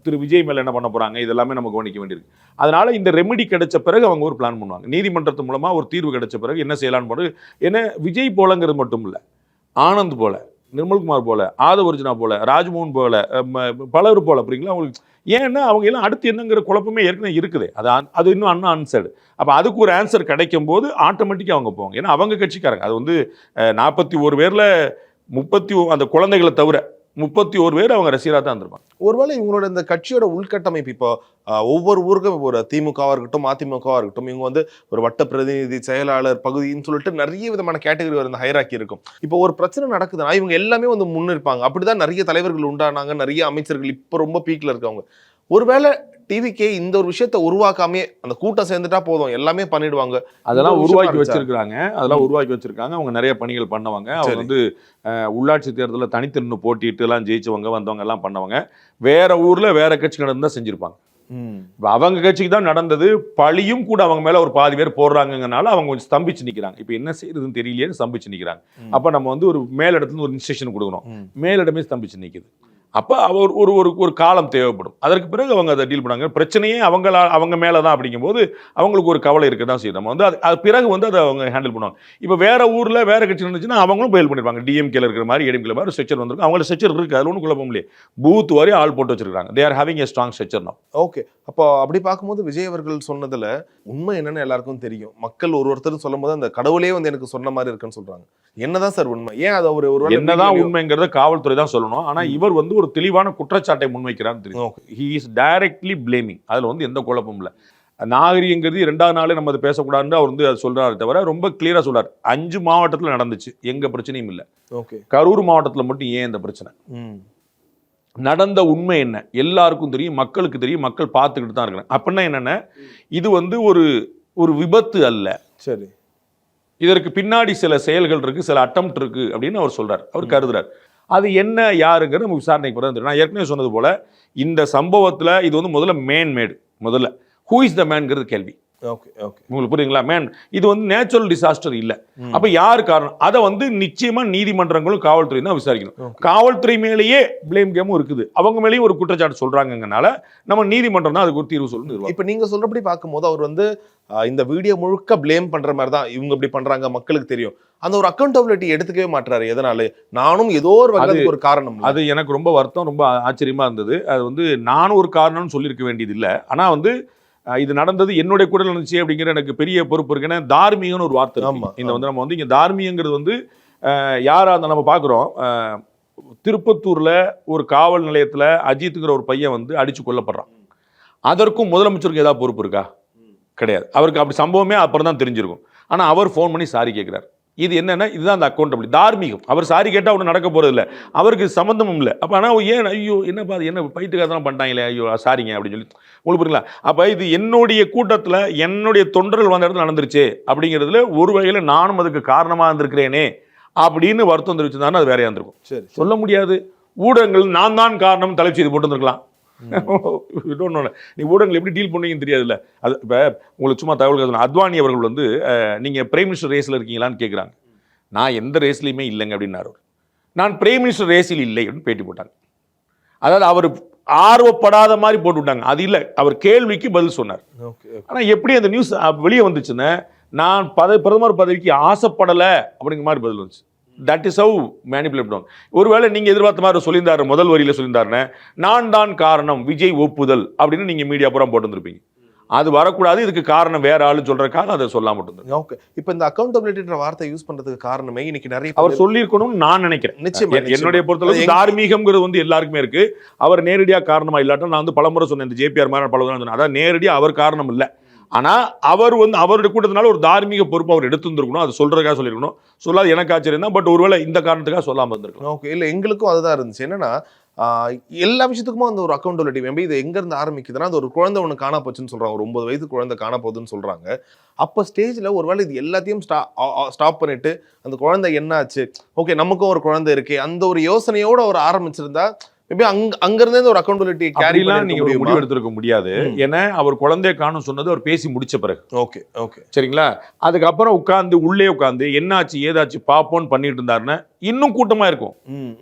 திரு விஜய் மேல என்ன பண்ண போறாங்க, இதெல்லாமே நம்ம கவனிக்க வேண்டியிருக்கு. அதனால இந்த ரெமெடி கிடைச்ச பிறகு அவங்க ஒரு பிளான் பண்ணுவாங்க. நீதிமன்றத்து மூலமா ஒரு தீர்வு கிடைச்ச பிறகு என்ன செய்யலான்னு போது, ஏன்னா விஜய் போலங்கிறது மட்டும் இல்லை, ஆனந்த் போல, நிர்மல்குமார் போல, ஆதவர்ஜுனா போல, ராஜ்மோகன் போல, பலர் போல, புரியுங்களா உங்களுக்கு? ஏன்னா அவங்க எல்லாம் அடுத்து என்னங்கிற குழப்பமே ஏற்கனவே இருக்குது. அது இன்னும் அன்ஆன்சர்டு. அப்போ அதுக்கு ஒரு ஆன்சர் கிடைக்கும் போது ஆட்டோமேட்டிக்காக அவங்க போவாங்க. ஏன்னா அவங்க கட்சிக்காரங்க. அது வந்து 41 பேரில் 30 அந்த குழந்தைகளை தவிர 31 பேர் அவங்க ரசிகராக தான் இருந்திருப்பாங்க. ஒருவேளை இவங்களோட இந்த கட்சியோட உள்கட்டமைப்பு இப்போ ஒவ்வொரு ஊருக்கும் ஒரு திமுகவாக இருக்கட்டும், அதிமுகவாக இருக்கட்டும், இவங்க வந்து ஒரு வட்ட பிரதிநிதி, செயலாளர், பகுதின்னு சொல்லிட்டு நிறைய விதமான கேட்டகரி வர ஹைராக்கி இருக்கும். இப்போ ஒரு பிரச்சனை நடக்குதுன்னா இவங்க எல்லாமே வந்து முன்னிருப்பாங்க. அப்படிதான் நிறைய தலைவர்கள் உண்டானாங்க, நிறைய அமைச்சர்கள் இப்போ ரொம்ப பீக்ல இருக்கவங்க. ஒருவேளை டிவிக்கே இந்த ஒரு விஷயத்தை உருவாக்காமே அந்த கூட்டம் சேர்ந்துட்டா போதும், எல்லாமே பண்ணிடுவாங்க. அதெல்லாம் உருவாக்கி வச்சிருக்காங்க. அவங்க நிறைய பணிகள் பண்ணவங்க. அவங்க வந்து உள்ளாட்சி தேர்தலில் தனித்து நின்று போட்டிட்டு எல்லாம் ஜெயிச்சவங்க, வந்தவங்க எல்லாம் பண்ணவங்க. வேற ஊர்ல வேற கட்சி நடந்தா செஞ்சிருப்பாங்க. அவங்க கட்சிக்கு தான் நடந்தது. பழியும் கூட அவங்க மேல ஒரு பாதி பேர் போடுறாங்கனால அவங்க கொஞ்சம் ஸ்தம்பிச்சு நிக்கிறாங்க. இப்ப என்ன செய்யறதுன்னு தெரியலையே, ஸ்தம்பிச்சு நிக்கிறாங்க. அப்ப நம்ம வந்து ஒரு மேலிடத்துல ஒரு இன்ஸ்ட்ரக்ஷன் கொடுக்கணும், மேலிடமே ஸ்தம்பிச்சு நிக்குது. அப்போ அவர் ஒரு காலம் தேவைப்படும். அதற்கு பிறகு அவங்க அதை டீல் பண்ணாங்க. பிரச்சனையே அவங்க மேலே தான் அப்படிங்கும்போது அவங்களுக்கு ஒரு கவலை இருக்க தான் செய்யும். நம்ம வந்து அது பிறகு வந்து அதை அவங்க ஹேண்டில் பண்ணுவாங்க. இப்போ வேற ஊரில் வேற கட்சி இருந்துச்சுன்னா அவங்களும் ஃபெயில் பண்ணிருப்பாங்க. டிஎம்கேல இருக்கிற மாதிரி, ஏடிஎம்கேல மாதிரி ஸ்ட்ரக்சர் வந்திருக்கும். அவங்களோட ஸ்ட்ரக்சர் இருக்குது, அதில் ஒன்றும் குழப்பம் இல்லையே. பூத் வரையும் ஆள் போட்டு வச்சிருக்காங்க. They are having A strong structure now. Okay. அப்போ அப்படி பார்க்கும்போது விஜய் அவர்கள் சொன்னதுல உண்மை என்னன்னு எல்லாருக்கும் தெரியும். மக்கள் ஒருத்தர் சொல்லும் போது அந்த கடவுளே வந்து எனக்கு சொன்ன மாதிரி இருக்குன்னு சொல்றாங்க. என்னதான் சார் உண்மை? ஏன் அது ஒரு என்னதான் உண்மைங்கிறத காவல்துறை தான் சொல்லணும். ஆனா இவர் வந்து ஒரு தெளிவான குற்றச்சாட்டை முன்வைக்கிறான்னு தெரியும். He is directly blaming. அதுல வந்து எந்த குழப்பமும் இல்லை. நாகரிகங்கிறது 2வது நாளே நம்ம அதை பேசக்கூடாதுன்னு அவர் வந்து அது சொல்றாரு தவிர ரொம்ப கிளியரா சொல்றாரு. 5 மாவட்டத்துல நடந்துச்சு, எங்க பிரச்சனையும் இல்லை. கரூர் மாவட்டத்துல மட்டும் ஏன் இந்த பிரச்சனை? நடந்த உண்மை என்ன எல்லாருக்கும் தெரியும், மக்களுக்கு தெரியும், மக்கள் பார்த்துக்கிட்டு தான் இருக்கிறாங்க. அப்படின்னா என்னன்னா, இது வந்து ஒரு விபத்து அல்ல. சரி, இதற்கு பின்னாடி சில செயல்கள் இருக்கு, சில அட்டம்ப்ட் இருக்கு அப்படின்னு அவர் சொல்றாரு. அவர் கருதுறாரு. அது என்ன யாருங்கிற நம்ம விசாரணைக்கு பிறகு தெரியும். நான் ஏற்கனவே சொன்னது போல இந்த சம்பவத்துல இது வந்து முதல்ல மேடு முதல்ல ஹூ இஸ் த மேன்ங்கிறது கேள்வி. உங்களுக்கு புரியுங்களா? மேன் இது வந்து நேச்சுரல் டிசாஸ்டர் இல்ல. அப்ப யாரு காரணம்? அதை வந்து நிச்சயமா நீதிமன்றங்களும் காவல்துறை தான் விசாரிக்கணும். காவல்துறை மேலேயே பிளேம் கேமும் இருக்குது, அவங்க மேலேயும் ஒரு குற்றச்சாட்டு சொல்றாங்கனால நம்ம நீதிமன்றம் தான் அதுக்கு ஒரு தீர்வு சொல்லணும். இப்ப நீங்க சொல்றபடி பார்க்கும்போது அவர் வந்து இந்த வீடியோ முழுக்க பிளேம் பண்ற மாதிரி தான் இவங்க இப்படி பண்றாங்க, மக்களுக்கு தெரியும். அந்த ஒரு அக்கௌண்டபிலிட்டி எடுத்துக்கவே மாட்டாரு. எதனால? நானும் ஏதோ ஒரு வகையில் ஒரு காரணம். அது எனக்கு ரொம்ப வருத்தம், ரொம்ப ஆச்சரியமா இருந்தது. அது வந்து நானும் ஒரு காரணம்னு சொல்லியிருக்க வேண்டியது இல்லை. ஆனா வந்து இது நடந்தது என்னுடைய கூட நடந்துச்சு அப்படிங்கிற எனக்கு பெரிய பொறுப்பு இருக்கு. ஏன்னா தார்மீகம்னு ஒரு வார்த்தை இருக்கு. இந்த வந்து நம்ம வந்து இங்க தார்மீகங்கிறது வந்து யாரா இருந்தாலும் நம்ம பார்க்குறோம். திருப்பத்தூர்ல ஒரு காவல் நிலையத்துல அஜித்துங்கிற ஒரு பையன் வந்து அடிச்சு கொல்லப்படுறான். அதற்கும் முதலமைச்சருக்கு ஏதாவது பொறுப்பு இருக்கா? கிடையாது. அவருக்கு அப்படி சம்பவமே அப்புறம் தான் தெரிஞ்சிருக்கும். ஆனா அவர் ஃபோன் பண்ணி சாரி கேட்கிறார். இது என்னன்னா, இதுதான் அந்த அக்கௌண்டபிலிட்டி, தார்மீகம். அவர் சாரி கேட்டால் ஒன்றும் நடக்க போறது இல்லை, அவருக்கு சம்மந்தமும் இல்லை. அப்போ ஆனால் ஏன் ஐயோ என்னப்பா என்ன பைட்டுக்காரதான் பண்ணிட்டாங்களே, ஐயோ சாரிங்க அப்படின்னு சொல்லி உங்களுக்கு புரியுங்களா? அப்போ இது என்னுடைய கூட்டத்தில் என்னுடைய தொண்டர்கள் வந்த இடத்துல நடந்துருச்சு அப்படிங்கிறதுல ஒரு வகையில் நானும் அதுக்கு காரணமாக இருந்திருக்கிறேனே அப்படின்னு வருத்தம் தெரிவிச்சிருந்தாருன்னு அது வேறையாக இருந்திருக்கும். சரி, சொல்ல முடியாது. ஊடகங்கள் நான் தான் காரணம் தலைப்பு செய்து போட்டு வந்துருக்கலாம். நீ ஊடகங்கள் எப்படி டீல் பண்ணுவீங்கன்னு தெரியாதுல்ல. அது இப்போ உங்களுக்கு சும்மா தகவல், அத்வானி அவர்கள் வந்து நீங்கள் பிரைம் மினிஸ்டர் ரேஸில் இருக்கீங்களான்னு கேட்குறாங்க. நான் எந்த ரேஸ்லையுமே இல்லைங்க அப்படின்னாரு. நான் பிரைம் மினிஸ்டர் ரேஸில் இல்லை அப்படின்னு பேட்டி போட்டாங்க. அதாவது அவர் ஆர்வப்படாத மாதிரி போட்டு விட்டாங்க. அது இல்லை, அவர் கேள்விக்கு பதில் சொன்னார். ஆனால் எப்படி அந்த நியூஸ் வெளியே வந்துச்சுன்னா, நான் பிரதமர் பதவிக்கு ஆசைப்படலை அப்படிங்கிற மாதிரி பதில் வந்துச்சு. தட் இஸ் ஹவ் மேனிபுலேட் பண்ணுவாங்க. ஒருவேளை நீங்க எதிர்பார்த்த மாதிரி சொல்லியிருந்தாரு, முதல் வரியில சொல்லியிருந்தாருன்னு நான் தான் காரணம் விஜய் ஒப்புதல் அப்படின்னு நீங்க மீடியா பூரா போட்டு வந்திருப்பீங்க. அது வரக்கூடாது, இதுக்கு காரணம் வேற ஆளு சொல்றதுக்காக அதை சொல்லாம இருந்தது. ஓகே, இப்போ இந்த அக்கௌண்டபிலிட்டின்ற வார்த்தை யூஸ் பண்றதுக்கு காரணமே இன்னைக்கு நிறைய அவர் சொல்லியிருக்கணும்னு நான் நினைக்கிறேன். நிச்சயமா என்னுடைய பொறுத்தளவு தார்மீகம்ங்கிறது வந்து எல்லாருக்குமே இருக்கு. அவர் நேரடியா காரணமா இல்லாட்டும் நான் வந்து பலமுறை சொன்னேன், இந்த ஜேபிஆர் மாதிரி பல சொன்னேன். அதான் நேரடியா அவர் காரணம் இல்லை. ஆனா அவர் வந்து அவருடைய கூட்டத்தினால ஒரு தார்மீக பொறுப்பு அவர் எடுத்துருக்கணும். அது சொல்றதுக்காக சொல்லியிருக்கணும். சொல்லாது எனக்கு ஆச்சரியம் தான். பட் ஒருவேளை இந்த காரணத்துக்காக சொல்லாம இருந்திருக்கலாம். ஓகே, இல்லை எங்களுக்கும் அதுதான் இருந்துச்சு. என்னன்னா எல்லா விஷயத்துக்குமே அந்த ஒரு அக்கௌண்டபிலிட்டி மேபி இது எங்க இருந்து ஆரம்பிக்குதுன்னா, அது ஒரு குழந்தை ஒன்று காணா போச்சுன்னு சொல்றாங்க, ஒரு 9 வயது குழந்தை காணா போகுதுன்னு சொல்றாங்க. அப்போ ஸ்டேஜ்ல ஒருவேளை இது எல்லாத்தையும் ஸ்டாப் பண்ணிட்டு அந்த குழந்தை என்ன ஆச்சு, ஓகே நமக்கும் ஒரு குழந்தை இருக்கு, அந்த ஒரு யோசனையோட அவர் ஆரம்பிச்சிருந்தா மேபி அங்கிருந்தே ஒரு அக்கௌண்டபிலிட்டி கேரிலாம் நீங்க முடிவு எடுத்துருக்க முடியாது. ஏன்னா அவர் குழந்தைய காணும் சொன்னது அவர் பேசி முடிச்ச பிறகு. ஓகே ஓகே சரிங்களா? அதுக்கப்புறம் உட்காந்து உள்ளே உட்காந்து என்னாச்சு ஏதாச்சு பாப்போன்னு பண்ணிட்டு இருந்தாருன்னா இன்னும் கூட்டமா இருக்கும்.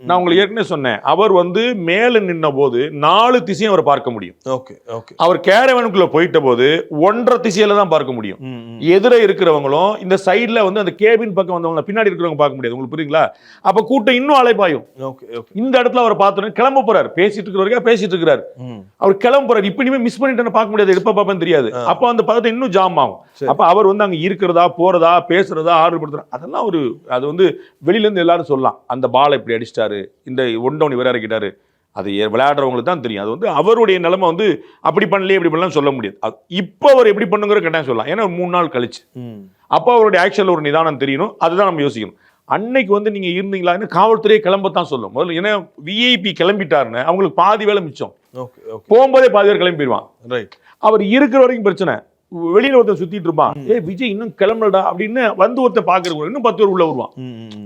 நான் உங்களுக்கு ஏற்கனவே சொன்னேன், அவர் வந்து மேல நின்ன போது 4 திசையும் அவர் பார்க்க முடியும். ஓகே ஓகே அவர் கேரவனுக்குள்ள போயிட்ட போது 1.5 திசையில தான் பார்க்க முடியும். எதிர இருக்கிறவங்களும் இந்த சைட்ல வந்து அந்த கேபின் பக்கம் வந்தவங்க பின்னாடி இருக்கிறவங்க பார்க்க முடியாது. உங்களுக்கு புரியுங்களா? அப்ப கூட்டம் இன்னும் அலைபாயும். இந்த இடத்துல அவர் பார்த்தோன்னே கிளம்ப போறாரு, பேசிட்டு இருக்கிறவங்க பேசிட்டு இருக்கிறாரு, அவர் கிளம்ப போறாரு. இப்ப இனிமே மிஸ் பண்ணிட்டு பார்க்க முடியாது, எப்ப பார்ப்பேன்னு தெரியாது. அப்ப அந்த பதத்தை இன்னும் ஜாம் ஆகும். அப்ப அவர் வந்து அங்க இருக்கிறதா போறதா பேசுறதா ஆர்டர் படுத்துறா அதெல்லாம் ஒரு அது வந்து வெளியில இருந்து எல்லாரும் சொல்லலாம், அந்த பாலை இப்படி அடிச்சிட்டாரு, இந்த ஒன் டவுன் இவர் இறக்கிட்டாரு, அது விளையாடுறவங்களுக்கு தான் தெரியும். அது வந்து அவருடைய நிலைமை வந்து அப்படி பண்ணலையே இப்படி பண்ணலாம் சொல்ல முடியாது. இப்போ அவர் எப்படி பண்ணுங்கிற கட்டாயம் சொல்லலாம். ஏன்னா 3 நாள் கழிச்சு அப்போ அவருடைய ஆக்ஷன்ல ஒரு நிதானம் தெரியணும். அதுதான் நம்ம யோசிக்கணும். அன்னைக்கு வந்து நீங்க இருந்தீங்களான்னு காவல்துறையை கிளம்பத்தான் சொல்லும் முதல்ல. ஏன்னா விஐபி கிளம்பிட்டாருன்னு அவங்களுக்கு பாதி வேலை மிச்சம். போகும்போதே பாதி பேர் கிளம்பிடுவான். அவர் இருக்கிற வரைக்கும் பிரச்சனை. வெளியில ஒருத்தர் சுத்திட்டு இருப்பான், விஜய் இன்னும் கிளம்பலடா அப்படின்னு வந்து ஒருத்தர் பாக்குறது இன்னும் 10 பேர் உள்ள வருவான்.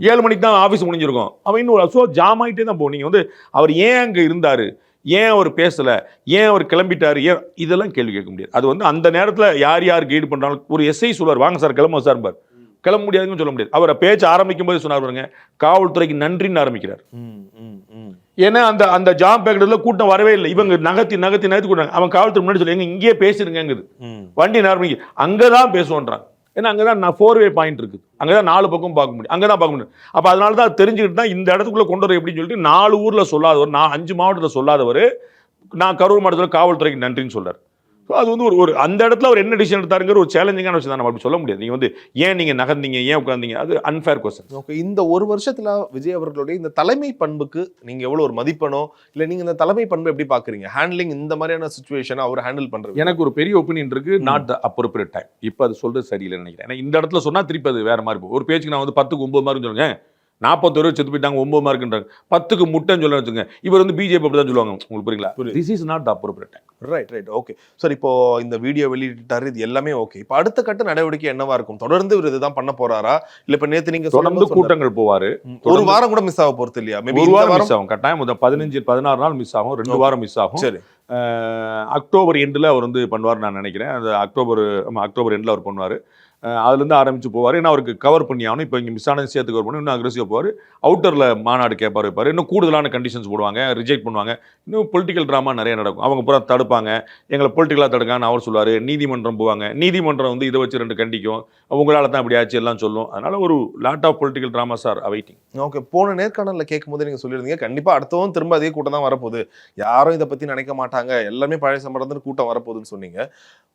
7 மணிக்கு தான் ஆபீஸ் முடிஞ்சிருக்கும். அவன் இன்னும் ஜாம் ஆகிட்டே தான் போகும். நீங்க வந்து அவர் ஏன் அங்க இருந்தாரு, ஏன் அவர் பேசல, ஏன் அவர் கிளம்பிட்டாரு, ஏன் இதெல்லாம் கேள்வி கேட்க முடியாது. அது வந்து அந்த நேரத்துல யார் யார் கைடு பண்றாங்க. ஒரு எஸ்ஐ சொல்வார், வாங்க சார் கிளம்ப சார் பார், கிளம்ப முடியாதுன்னு சொல்ல முடியாது. அவரை பேச்சு ஆரம்பிக்கும் போது சொன்னார் பாருங்க, காவல்துறைக்கு நன்றின்னு ஆரம்பிக்கிறார். ஏன்னா அந்த அந்த ஜாம் பேக்கெட்ல கூட்டம் வரவே இல்லை. இவங்க நகர்த்தி கூட்டாங்க. அவன் காவல்துறை முன்னாடி சொல்லி இங்கேயே பேசிருங்கிறது வண்டி நேரம் அங்கதான் பேசுவோன்றாங்க. ஏன்னா அங்கதான் 4-வே பாயிண்ட் இருக்குது, அங்கதான் 4 பக்கம் பார்க்க முடியும், அங்கதான் பார்க்க முடியும். அப்ப அதனால தான் தெரிஞ்சுக்கிட்டு தான் இந்த இடத்துக்குள்ள கொண்டு வர எப்படின்னு சொல்லிட்டு 4 ஊர்ல சொல்லாதவர், 5 மாவட்டத்தில் சொல்லாதவர் நான் கரூர் மாவட்டத்தில் காவல்துறைக்கு நன்றின்னு சொல்றாரு. அது வந்து ஒரு அந்த இடத்துல அவர் என்ன டிசிஷன் எடுத்தாருங்கிற ஒரு சேலஞ்சிங்கான விஷயம் தான், நம்ம அப்படி சொல்ல முடியாது. நீங்கள் வந்து ஏன் நீங்கள் நகர்ந்தீங்க, ஏன் உட்கார்ந்தீங்க, அது அன்ஃபேர் கொஸ்டின். ஓகே, இந்த ஒரு வருஷத்துல விஜய் அவர்களுடைய இந்த தலைமை பண்புக்கு நீங்க எவ்வளவு ஒரு மதிப்பெனோ, இல்ல நீங்க இந்த தலைமை பண்பு எப்படி பாக்குறீங்க? ஹேண்ட்லிங் இந்த மாதிரியான சுச்சுவேஷனை அவர் ஹேண்டில் பண்றது எனக்கு ஒரு பெரிய ஒப்பீனியன் இருக்கு, நாட் த அப்ரோப்ரியேட் டைம். இப்போ அது சொல்றது சரியில்லைன்னு நினைக்கிறேன். ஏன்னா இந்த இடத்துல சொன்னா திருப்பி அது வேற மாதிரி போகும். ஒரு பேச்சுக்கு நான் வந்து 10க்கு 9 மார்க் சொல்லுங்க, 41 செத்து போயிட்டாங்க 9 மார்க்ன்றாங்க, 10க்கு முட்டைன்னு சொல்ல வச்சுங்க, இவர் வந்து பிஜேபி அப்படி தான் சொல்லுவாங்க. உங்களுக்கு புரியுங்களா? This is not the appropriate time. Right. Okay sir, இப்போ இந்த வீடியோ வெளியிட்டாரு, இது எல்லாமே ஓகே. இப்போ அடுத்த கட்ட நடவடிக்கை என்னவா இருக்கும்? தொடர்ந்து இவர் இதுதான் பண்ண போறாரா, இல்ல இப்ப நேத்து நீங்க தொடர்ந்து கூட்டங்கள் போவாரு? ஒரு வாரம் கூட மிஸ் ஆக போறது இல்லையா? ஒரு வாரம் மிஸ் ஆகும் கட்டாயம். 15-16 நாள் மிஸ் ஆகும், 2 வாரம் மிஸ் ஆகும். சரி, அக்டோபர் எண்டில் அவர் வந்து பண்ணுவார் நான் நினைக்கிறேன். அந்த அக்டோபர் எண்டில் அவர் பண்ணுவார். அதுலேருந்து ஆரம்பிச்சு போவார். ஏன்னா அவருக்கு கவர் பண்ணி ஆகணும். இப்போ இங்கே மிஸ் ஆனது சேர்த்து கவர் பண்ணி இன்னும் அக்ரெசிவாக போவார். அவுட்டரில் மாநாடு கேட்பார் வைப்பார். இன்னும் கூடுதலான கண்டிஷன்ஸ் போடுவாங்க, ரிஜெக்ட் பண்ணுவாங்க. இன்னும் பொலிட்டிக்கல் ட்ராமா நிறைய நடக்கும். அவங்க பூரா தடுப்பாங்க, எங்களை பொலிட்டிக்கலாக தடுக்கான்னு அவர் சொல்லுவார். நீதிமன்றம் போவாங்க, நீதிமன்றம் வந்து இதை வச்சு 2 கண்டிக்கும், உங்களால் தான் இப்படி ஆச்சு எல்லாம் சொல்லும். அதனால ஒரு lot of political dramas are awaiting. Okay, போன நேர்காணலில் கேட்கும் போது நீங்கள் சொல்லியிருந்தீங்க கண்டிப்பாக அடுத்தவங்க திரும்ப அதே கூட்டம் தான் வரப்போகுது, யாரும் இதை பற்றி நினைக்க மாட்டாங்க, எல்லாமே பழைய சம்பளத்துக்கு கூட்டம் வரப்போகுதுன்னு சொன்னீங்க.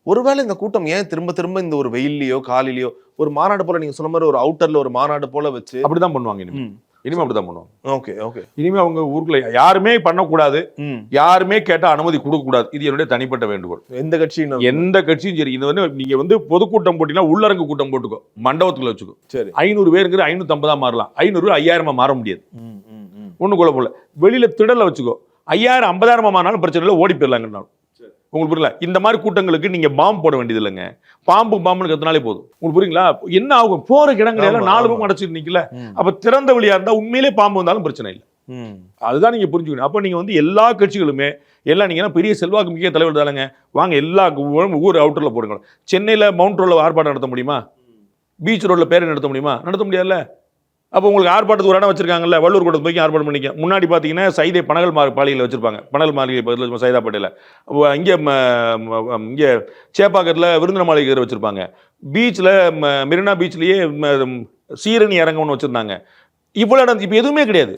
ஒருவேளை இந்த கூட்டம் ஏன் திரும்ப திரும்ப இந்த ஒரு வெயில்லையோ காலையிலையோ ஒரு மாநாடு போல, நீங்க சொன்ன மாதிரி ஒரு அவுட்டர்ல ஒரு மாநாடு போல வச்சு அப்படிதான் பண்ணுவாங்க. இனிமே அப்படிதான் பண்ணுவாங்க. ஓகே. இனிமே அவங்க ஊருக்குள்ள யாருமே பண்ணக்கூடாது, யாருமே கேட்டா அனுமதி கொடுக்க கூடாது. இது என்னுடைய தனிப்பட்ட வேண்டுகோள். எந்த கட்சியும் சரி, இது வந்து நீங்க வந்து பொதுக்கூட்டம் போட்டீங்கன்னா உள்ளரங்கு கூட்டம் போட்டுக்கோ, மண்டபத்துக்குள்ள வச்சுக்கோ. சரி, 500 பேருங்கிற 550 மாறலாம், 500 5000 மாற முடியாது. ஒண்ணுக்குள்ள போல வெளியில திடல வச்சுக்கோ, 5000 50,000 மாறினாலும் பிரச்சனை இல்லை, ஓடி போயிடலாங்கன்னாலும். உங்களுக்கு புரியல? இந்த மாதிரி கூட்டங்களுக்கு நீங்க பாம்பு போட வேண்டியது இல்லைங்க, பாம்புன்னு கத்தினாலே போதும். உங்களுக்கு புரியுங்களா? என்ன ஆகும், போற இடங்கள் எல்லாம் 4 பக்கம் அடைச்சிட்டு நிக்கல. அப்ப திறந்த வழியா இருந்தா உண்மையிலே பாம்பு வந்தாலும் பிரச்சனை இல்லை. அதுதான் நீங்க புரிஞ்சுக்கணும். அப்ப நீங்க வந்து எல்லா கட்சிகளுமே எல்லாம் நீங்க பெரிய செல்வாக்கு மிக்க தலைவர் தானங்க, வாங்க எல்லா ஊர் அவுட்டர்ல போடுங்க. சென்னையில மவுண்ட் ரோட்ல ஆர்ப்பாட்டம் நடத்த முடியுமா? பீச் ரோட்ல பேரை நடத்த முடியுமா? நடத்த முடியாதுல்ல. அப்போ உங்களுக்கு ஆர்ப்பாட்டத்துக்கு ஒரு இடம் வச்சிருக்காங்கல்ல, வள்ளூர் கூட்டத்து போய் ஆர்ப்பாட்டம் பண்ணிக்க. முன்னாடி பார்த்தீங்கன்னா சைதை பனகல் பாலியில் வச்சிருப்பாங்க, பனகல் மாளிகை பதில் சைதாப்பேட்டையில். இங்கே சேப்பாக்கத்தில் விருந்தின மாளிகை வச்சிருப்பாங்க. பீச்சில் மெரினா பீச்லேயே சீரணி இறங்க ஒன்று வச்சிருந்தாங்க. இவ்வளோ இடம் இப்போ எதுவுமே கிடையாது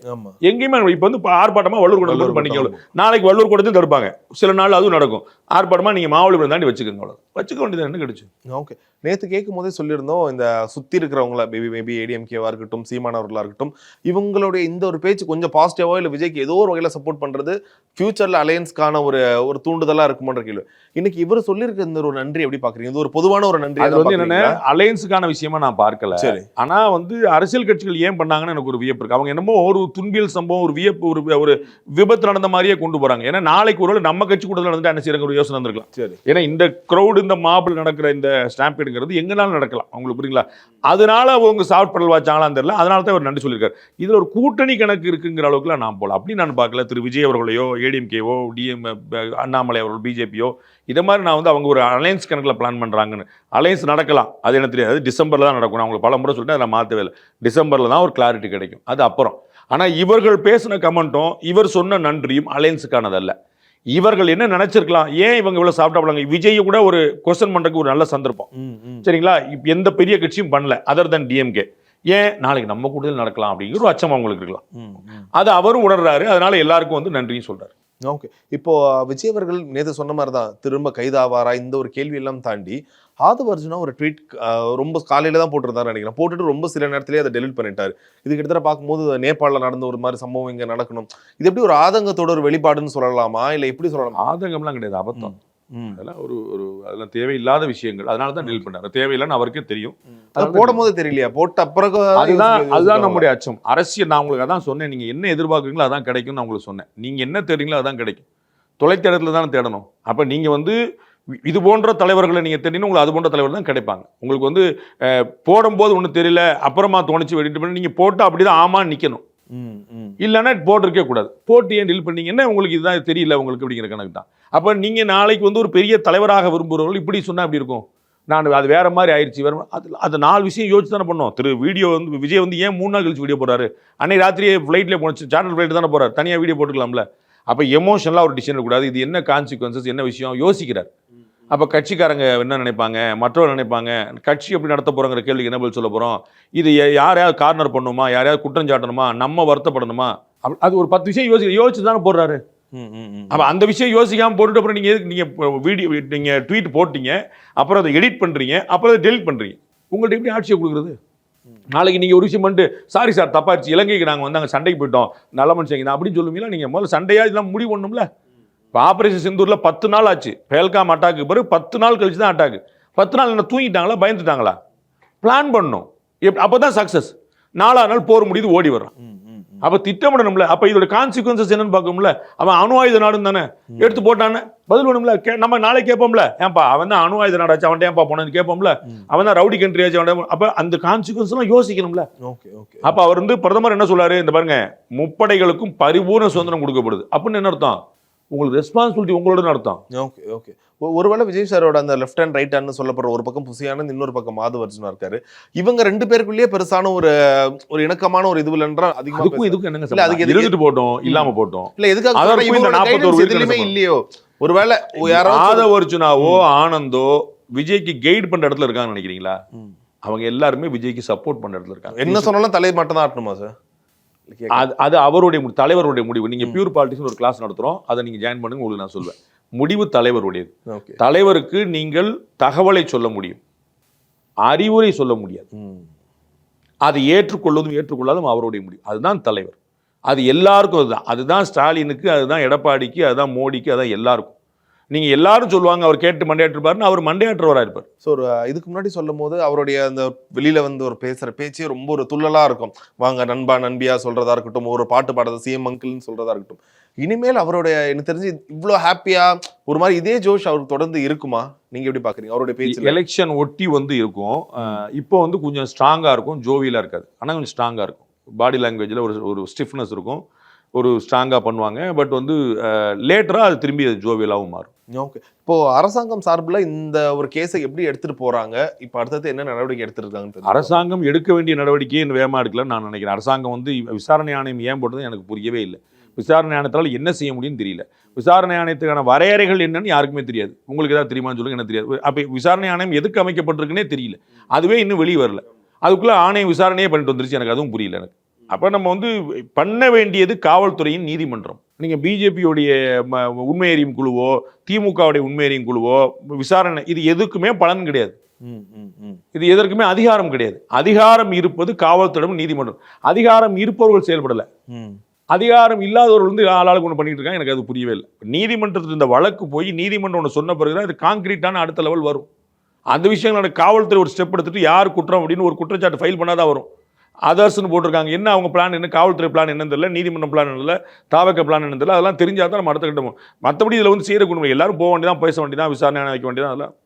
எங்கேயுமே. இப்போ வந்து ஆர்ப்பாட்டமாக வள்ளூர் கூட்டத்தில் பண்ணிக்கணும். நாளைக்கு வள்ளூர் கூட்டத்தையும் தடுப்பாங்க, சில நாள் அதுவும் நடக்கும். ஆர்ப்பாட்டமாக நீங்கள் மாவட்டம் தாண்டி வச்சுக்கோங்க, அவ்வளோ வச்சுக்க வேண்டியது என்ன கிடைச்சு. ஓகே, நேற்று கேட்கும் போதே சொல்லியிருந்தோம், இந்த சுற்றி இருக்கிறவங்கள மேபி ஏடிஎம்கேவாக இருக்கட்டும், சீமானவர்களாக இருக்கட்டும், இவங்களுடைய இந்த ஒரு பேச்சு கொஞ்சம் பாசிட்டிவாவோ இல்லை விஜய்க்கு ஏதோ ஒரு வகையில் சப்போர்ட் பண்ணுறது ஃபியூச்சரில் அலையன்ஸ்க்கான ஒரு தூண்டுதலாக இருக்குமோன்ற கேள்வி. இன்னைக்கு இவர் சொல்லியிருக்க இந்த ஒரு நன்றி எப்படி பார்க்குறீங்க? இது ஒரு பொதுவான ஒரு நன்றி. அது வந்து என்னென்ன அலையன்ஸுக்கான விஷயமா நான் பார்க்கல. சரி, ஆனால் வந்து அரசியல் கட்சிகள் ஏன் பண்ணாங்கன்னு எனக்கு ஒரு வியப்பு இருக்கு. அவங்க என்னமோ ஒரு துன்பியல் சம்பவம், ஒரு வியப்பு, ஒரு விபத்து நடந்த மாதிரியே கொண்டு போறாங்க. ஏன்னா நாளைக்கு ஒரு நம்ம கட்சி கூட்டத்தில் நடந்துட்டு என்ன செய்யறாங்க ஒரு யோசனை இருந்திருக்கலாம். சரி, ஏன்னா இந்த கிரௌடு, இந்த மாபிள் நடக்கிற இந்த ஸ்டாம்பேடுங்கிறது எங்கனாலும் நடக்கலாம். உங்களுக்கு புரியுங்களா? அதனால அவங்க சாஃப்ட் படல் வாச்சாங்களான்னு தெரியல. அதனால தான் அவர் நன்றி சொல்லியிருக்காரு. இதுல ஒரு கூட்டணி கணக்கு இருக்குங்கிற அளவுக்குலாம் நான் போல அப்படி நான் பார்க்கல. திரு விஜய் அவர்களையோ, ஏடிஎம்கேவோ, அண்ணாமலை அவர்கள், பிஜேபியோ, இதை மாதிரி நான் வந்து அவங்க ஒரு அலையன்ஸ் கணக்கில் பிளான் பண்ணுறாங்கன்னு. அலையன்ஸ் நடக்கலாம், அது எனக்கு தெரியாது. டிசம்பரில் தான் நடக்கும். நான் உங்களுக்கு பல முறை சொல்லிட்டு அதை மாற்றவே இல்லை. டிசம்பரில் தான் ஒரு கிளாரிட்டி கிடைக்கும், அது அப்புறம். ஆனால் இவர்கள் பேசின கமெண்ட்டும் இவர் சொன்ன நன்றியும் அலையன்ஸுக்கானதல்ல. இவர்கள் என்ன நினைச்சிருக்கலாம், ஏன் இவங்க இவ்வளவு சாப்பிட்டாங்க? விஜய் கூட ஒரு கொஸ்டின் பண்றதுக்கு ஒரு நல்ல சந்தர்ப்பம். சரிங்களா? எந்த பெரிய கட்சியும் பண்ணல அதர் தன் டிஎம்கே. ஏன் நாளைக்கு நம்ம கூட்டத்தில் நடக்கலாம் அப்படிங்கிற ஒரு அச்சம் அவங்களுக்கு இருக்கலாம். அது அவரும் உணர்றாரு. அதனால எல்லாருக்கும் வந்து நன்றியும் சொல்றாரு. ஓகே, இப்போ விஜய் அவர்கள் நேற்று சொன்ன மாதிரி தான் திரும்ப கைதாவாரா இந்த ஒரு கேள்வி எல்லாம் தாண்டி ஆதவ் அர்ஜுனா ஒரு ட்வீட் ரொம்ப காலையில தான் போட்டிருந்தாரு நினைக்கிறேன். போட்டுட்டு ரொம்ப சில நேரத்திலேயே அதை டெலிட் பண்ணிட்டாரு. இது கிட்டத்தட்ட பார்க்கும்போது நேபாளில் நடந்த ஒரு மாதிரி சம்பவம் இங்கே நடக்கணும், இது எப்படி ஒரு ஆதங்கத்தோட ஒரு வெளிப்பாடுன்னு சொல்லலாமா, இல்லை எப்படி சொல்லலாம்? ஆதங்கம்லாம் கிடையாது, அபத்தம். அதெல்லாம் அதெல்லாம் தேவையில்லாத விஷயங்கள். அதனால தான் டெலிட் பண்ணாரு. தேவையில்லைன்னு அவருக்கே தெரியும். போடும் போது தெரியலையா, போட்ட அப்புறம் அதுதான் நம்முடைய அச்சம். அரசியல் நான் உங்களுக்கு அதான் சொன்னேன், நீங்க என்ன எதிர்பார்க்குறீங்களோ அதான் கிடைக்கும்னு நான் உங்களுக்கு சொன்னேன். நீங்க என்ன தேடுறீங்களோ அதான் கிடைக்கும். தொலைத்த இடத்துல தானே தேடணும். அப்ப நீங்க வந்து இது போன்ற தலைவர்களை நீங்க தேடினா உங்களுக்கு அது போன்ற தலைவர் தான் கிடைப்பாங்க. உங்களுக்கு வந்து போடும்போது ஒன்றும் தெரியல, அப்புறமா தோணிச்சு வெடிட்டு பண்ணி நீங்க போட்டு அப்படிதான் ஆமான்னு நிக்கணும். இல்லைன்னா போட்டிருக்கே கூடாது. போட்டு ஏன் டீல் பண்ணீங்கன்னா உங்களுக்கு இதுதான் தெரியல உங்களுக்கு அப்படிங்கிற கணக்கு தான். அப்போ நீங்க நாளைக்கு வந்து ஒரு பெரிய தலைவராக விரும்புகிறவர்கள் இப்படி சொன்னா அப்படி இருக்கும். நான் அது வேற மாதிரி ஆயிடுச்சு, வேற அது 4 விஷயம் யோசிச்சு தானே பண்ணோம். வீடியோ வந்து விஜய் வந்து ஏன் 3 நாள் கழிச்சு வீடியோ போறாரு? அன்னைக்கு ராத்திரியே ஃப்ளைட்லேயே போச்சு, சார்ட்டர் ஃப்ளைட் தானே போறாரு, தனியாக வீடியோ போட்டுக்கலாம்ல. அப்போ எமோஷனலாக ஒரு டிசிஷன் கூடாது. இது என்ன கான்சிக்வன்சஸ், என்ன விஷயம் யோசிக்கிறார். அப்போ கட்சிக்காரங்க என்ன நினைப்பாங்க, மற்றவர்கள் நினைப்பாங்க, கட்சி எப்படி நடத்த போகிறோங்கிற கேள்விக்கு என்ன பதில் சொல்ல போகிறோம், இது யாரையாவது கார்னர் பண்ணுமா, யாரையாவது குற்றம் சாட்டணுமா, நம்ம வருத்தப்படணுமா, அது ஒரு 10 விஷயம் யோசிச்சு தானே போடுறாரு. அப்ப அந்த விஷயம் யோசிக்காம போட்டுட்டு அப்புறம் நீங்க வீடியோ நீங்க ட்வீட் போட்டீங்க, அப்புறம் அதை எடிட் பண்றீங்க, அப்புறம் அதை டெலிட் பண்றீங்க. உங்கள்ட்ட எப்படி ஆட்சியை கொடுக்குறது? நாளைக்கு நீங்க ஒரு விஷயம் பண்ணிட்டு சாரி சார் தப்பாச்சு, இலங்கைக்கு நாங்க வந்து அங்க சண்டைக்கு போயிட்டோம், நல்ல மனுஷங்க அப்படின்னு சொல்லுவீங்களா? நீங்க முதல்ல சண்டையா இதெல்லாம் முடிவு பண்ணணும்ல. இப்போ ஆபரேஷன் சிந்தூர்ல 10 நாள் ஆச்சு. பெஹல்காம் அட்டாக்கு பிறகு 10 நாள் கழிச்சு தான் அட்டாக்கு. 10 நாள் என்ன தூங்கிட்டாங்களா, பயந்துட்டாங்களா? பிளான் பண்ணணும். அப்பதான் சக்சஸ். 4ஆவது நாள் போர் முடியுது, ஓடி வர்றான். அப்ப திட்டமிடணும்ல. அப்ப இதோட கான்சிக்வன்சஸ் என்னன்னு பார்க்கணும்ல. அவன் அணு ஆயுத நாடுன்னு தானே எடுத்து போட்டானே, பதில் வேணும்ல. நம்ம நாளைக்கு கேட்போம்ல, ஏன்பா அவன் தான் அணு ஆயுத நாடாச்சு, அவன்கிட்ட ஏன்பா போனன்னு கேட்போம்ல. அவன் தான் ரவுடி கண்ட்ரி ஆச்சு, அவன். அப்ப அந்த கான்சிக்வன்ஸ் எல்லாம் யோசிக்கணும்ல. அப்ப அவர் வந்து பிரதமர் என்ன சொல்றாரு, இந்த பாருங்க, முப்படைகளுக்கும் பரிபூர்ண சுதந்திரம் கொடுக்கப்படுது அப்படின்னு என்ன அர்த்தம்? உங்களுக்கு ரெஸ்பான்சிபிலிட்டி உங்களோட அர்த்தம். Okay okay. ஒருவேளை விஜய் சாரோட அந்த லெஃப்ட் ஹேண்ட் ரைட் ஹேண்ட் சொல்லப்படுற ஒரு பக்கம் புசியானந்த், இன்னொரு பக்கம் மாதவர்ஜுனா இருக்காரு. இவங்க 2 பேருக்குள்ளேயே பெருசான ஒரு இணக்கமான ஒரு இதுல அதிகமா இதுக்கு என்னங்க, அதுக்கு இருந்துட்டு போட்டோம், இல்லாம போட்டோம். இல்ல எதுக்காக இந்த 41 எதுலயுமே இல்லையோ? ஒருவேளை மாதவர்ஜுனாவோ ஆனந்தோ விஜய்க்கு கைட் பண்ற இடத்துல இருக்காங்கன்னு நினைக்கிறீங்களா? அவங்க எல்லாருமே விஜய்க்கு சப்போர்ட் பண்ற இடத்துல இருக்காங்க. என்ன சொன்னாலும் தலை மட்டும் தான் ஆட்டணுமா சார்? அது அவருடைய தலைவருடைய முடிவு. நீங்க பியூர் பாலிடிக்ஸ் ஒரு கிளாஸ் நடத்துறோம், அதை நீங்க ஜாயின் பண்ணுங்க, உங்களுக்கு நான் சொல்வேன். முடிவு தலைவருடையது. தலைவருக்கு நீங்கள் தகவலை சொல்ல முடியும், அறிவுரை சொல்ல முடியாது. அதை ஏற்றுக்கொள்வதும் ஏற்றுக்கொள்ளாதும் அவருடைய முடிவு. அதுதான் தலைவர். அது எல்லாருக்கும் அதுதான் ஸ்டாலினுக்கு, அதுதான் எடப்பாடிக்கு, அதுதான் மோடிக்கு, அதான் எல்லாருக்கும். நீங்க எல்லாரும் சொல்லுவாங்க அவர் கேட்டு மண்டையாற்றுப்பாருன்னு, அவர் மண்டையாற்றுவராக இருப்பார். ஸோ இதுக்கு முன்னாடி சொல்லும் போது அவருடைய அந்த வெளியில வந்து ஒரு பேசுற பேச்சே ரொம்ப ஒரு துள்ளலா இருக்கும். வாங்க நண்பா நண்பியா சொல்றதா இருக்கட்டும், ஒரு பாட்டு பாடுறது சிஎம் அங்கிள்னு சொல்றதா இருக்கட்டும். இனிமேல் அவருடைய எனக்கு தெரிஞ்சு இவ்வளோ ஹாப்பியா ஒரு மாதிரி இதே ஜோஷ் அவருக்கு தொடர்ந்து இருக்குமா? நீங்க எப்படி பாக்குறீங்க அவருடைய பேச்சு? எலெக்ஷன் ஒட்டி வந்து இருக்கும். இப்போ வந்து கொஞ்சம் ஸ்ட்ராங்கா இருக்கும், ஜோவியலா இருக்காது. ஆனால் கொஞ்சம் ஸ்ட்ராங்கா இருக்கும். பாடி லாங்குவேஜ்ல ஒரு ஸ்டிஃப்னஸ் இருக்கும், ஒரு ஸ்ட்ராங்கா பண்ணுவாங்க. பட் வந்து லேட்டரா அது திரும்பி ஜோவியலாவும் மாறும். ஓகே. இப்போ அரசாங்கம் சார்பில் இந்த ஒரு கேஸை எப்படி எடுத்துட்டு போறாங்க? இப்போ அடுத்தது என்ன நடவடிக்கை எடுத்துருக்காங்க? அரசாங்கம் எடுக்க வேண்டிய நடவடிக்கையை வேகமாக எடுக்கலன்னு நான் நினைக்கிறேன். அரசாங்கம் வந்து விசாரணை ஆணையம் ஏன் போட்டது எனக்கு புரியவே இல்லை. விசாரணை ஆணையத்தால் என்ன செய்ய முடியும்னு தெரியல. விசாரணை ஆணையத்துக்கான வரையறைகள் என்னன்னு யாருக்குமே தெரியாது. உங்களுக்கு ஏதாவது தெரியுமான்னு சொல்லுங்க, எனக்கு தெரியாது. அப்போ விசாரணை ஆணையம் எதுக்கு அமைக்கப்பட்டிருக்குன்னே தெரியல. அதுவே இன்னும் வெளியே வரல. அதுக்குள்ளே ஆணையம் விசாரணையே பண்ணிட்டு வந்துருச்சு. எனக்கு அதுவும் புரியல. எனக்கு அப்போ நம்ம வந்து பண்ண வேண்டியது காவல்துறையின் நீதிமன்றம். நீங்கள் பிஜேபியோடைய உண்மை அறியும் குழுவோ, திமுகவுடைய உண்மை அறியும் குழுவோ, விசாரணை, இது எதுக்குமே பலன் கிடையாது. இது எதற்குமே அதிகாரம் கிடையாது. அதிகாரம் இருப்பது காவல்துறையும் நீதிமன்றம். அதிகாரம் இருப்பவர்கள் செயல்படலை, அதிகாரம் இல்லாதவர்கள் வந்து ஆளாளுக்கு ஒன்று பண்ணிட்டு இருக்காங்க. எனக்கு அது புரியவே இல்லை. நீதிமன்றத்தில் இந்த வழக்கு போய் நீதிமன்றம் ஒன்று சொன்ன பிறகுதான் இது கான்கிரீட்டான அடுத்த லெவல் வரும். அந்த விஷயங்களோட காவல்துறை ஒரு ஸ்டெப் எடுத்துட்டு யார் குற்றம் அப்படின்னு ஒரு குற்றச்சாட்டு ஃபைல் பண்ணாதான் வரும். அதர்ஸ்னு போட்டிருக்காங்க. என்ன அவங்க பிளான் என்ன, காவல்துறை பிளான் என்னன்னு தெரியல, நீதிமன்றம் பிளான் இல்லை, தாவக்க பிளான் என்னன்னு தெரியல. அதெல்லாம் தெரிஞ்சால் தான் நம்ம அடுத்த கட்டணும். மற்றபடி இதில் வந்து செய்கிற குடும்பம் எல்லாரும் போக வேண்டியதான், பேச வேண்டியதான், விசாரணை வைக்க வேண்டியதான். அதெல்லாம்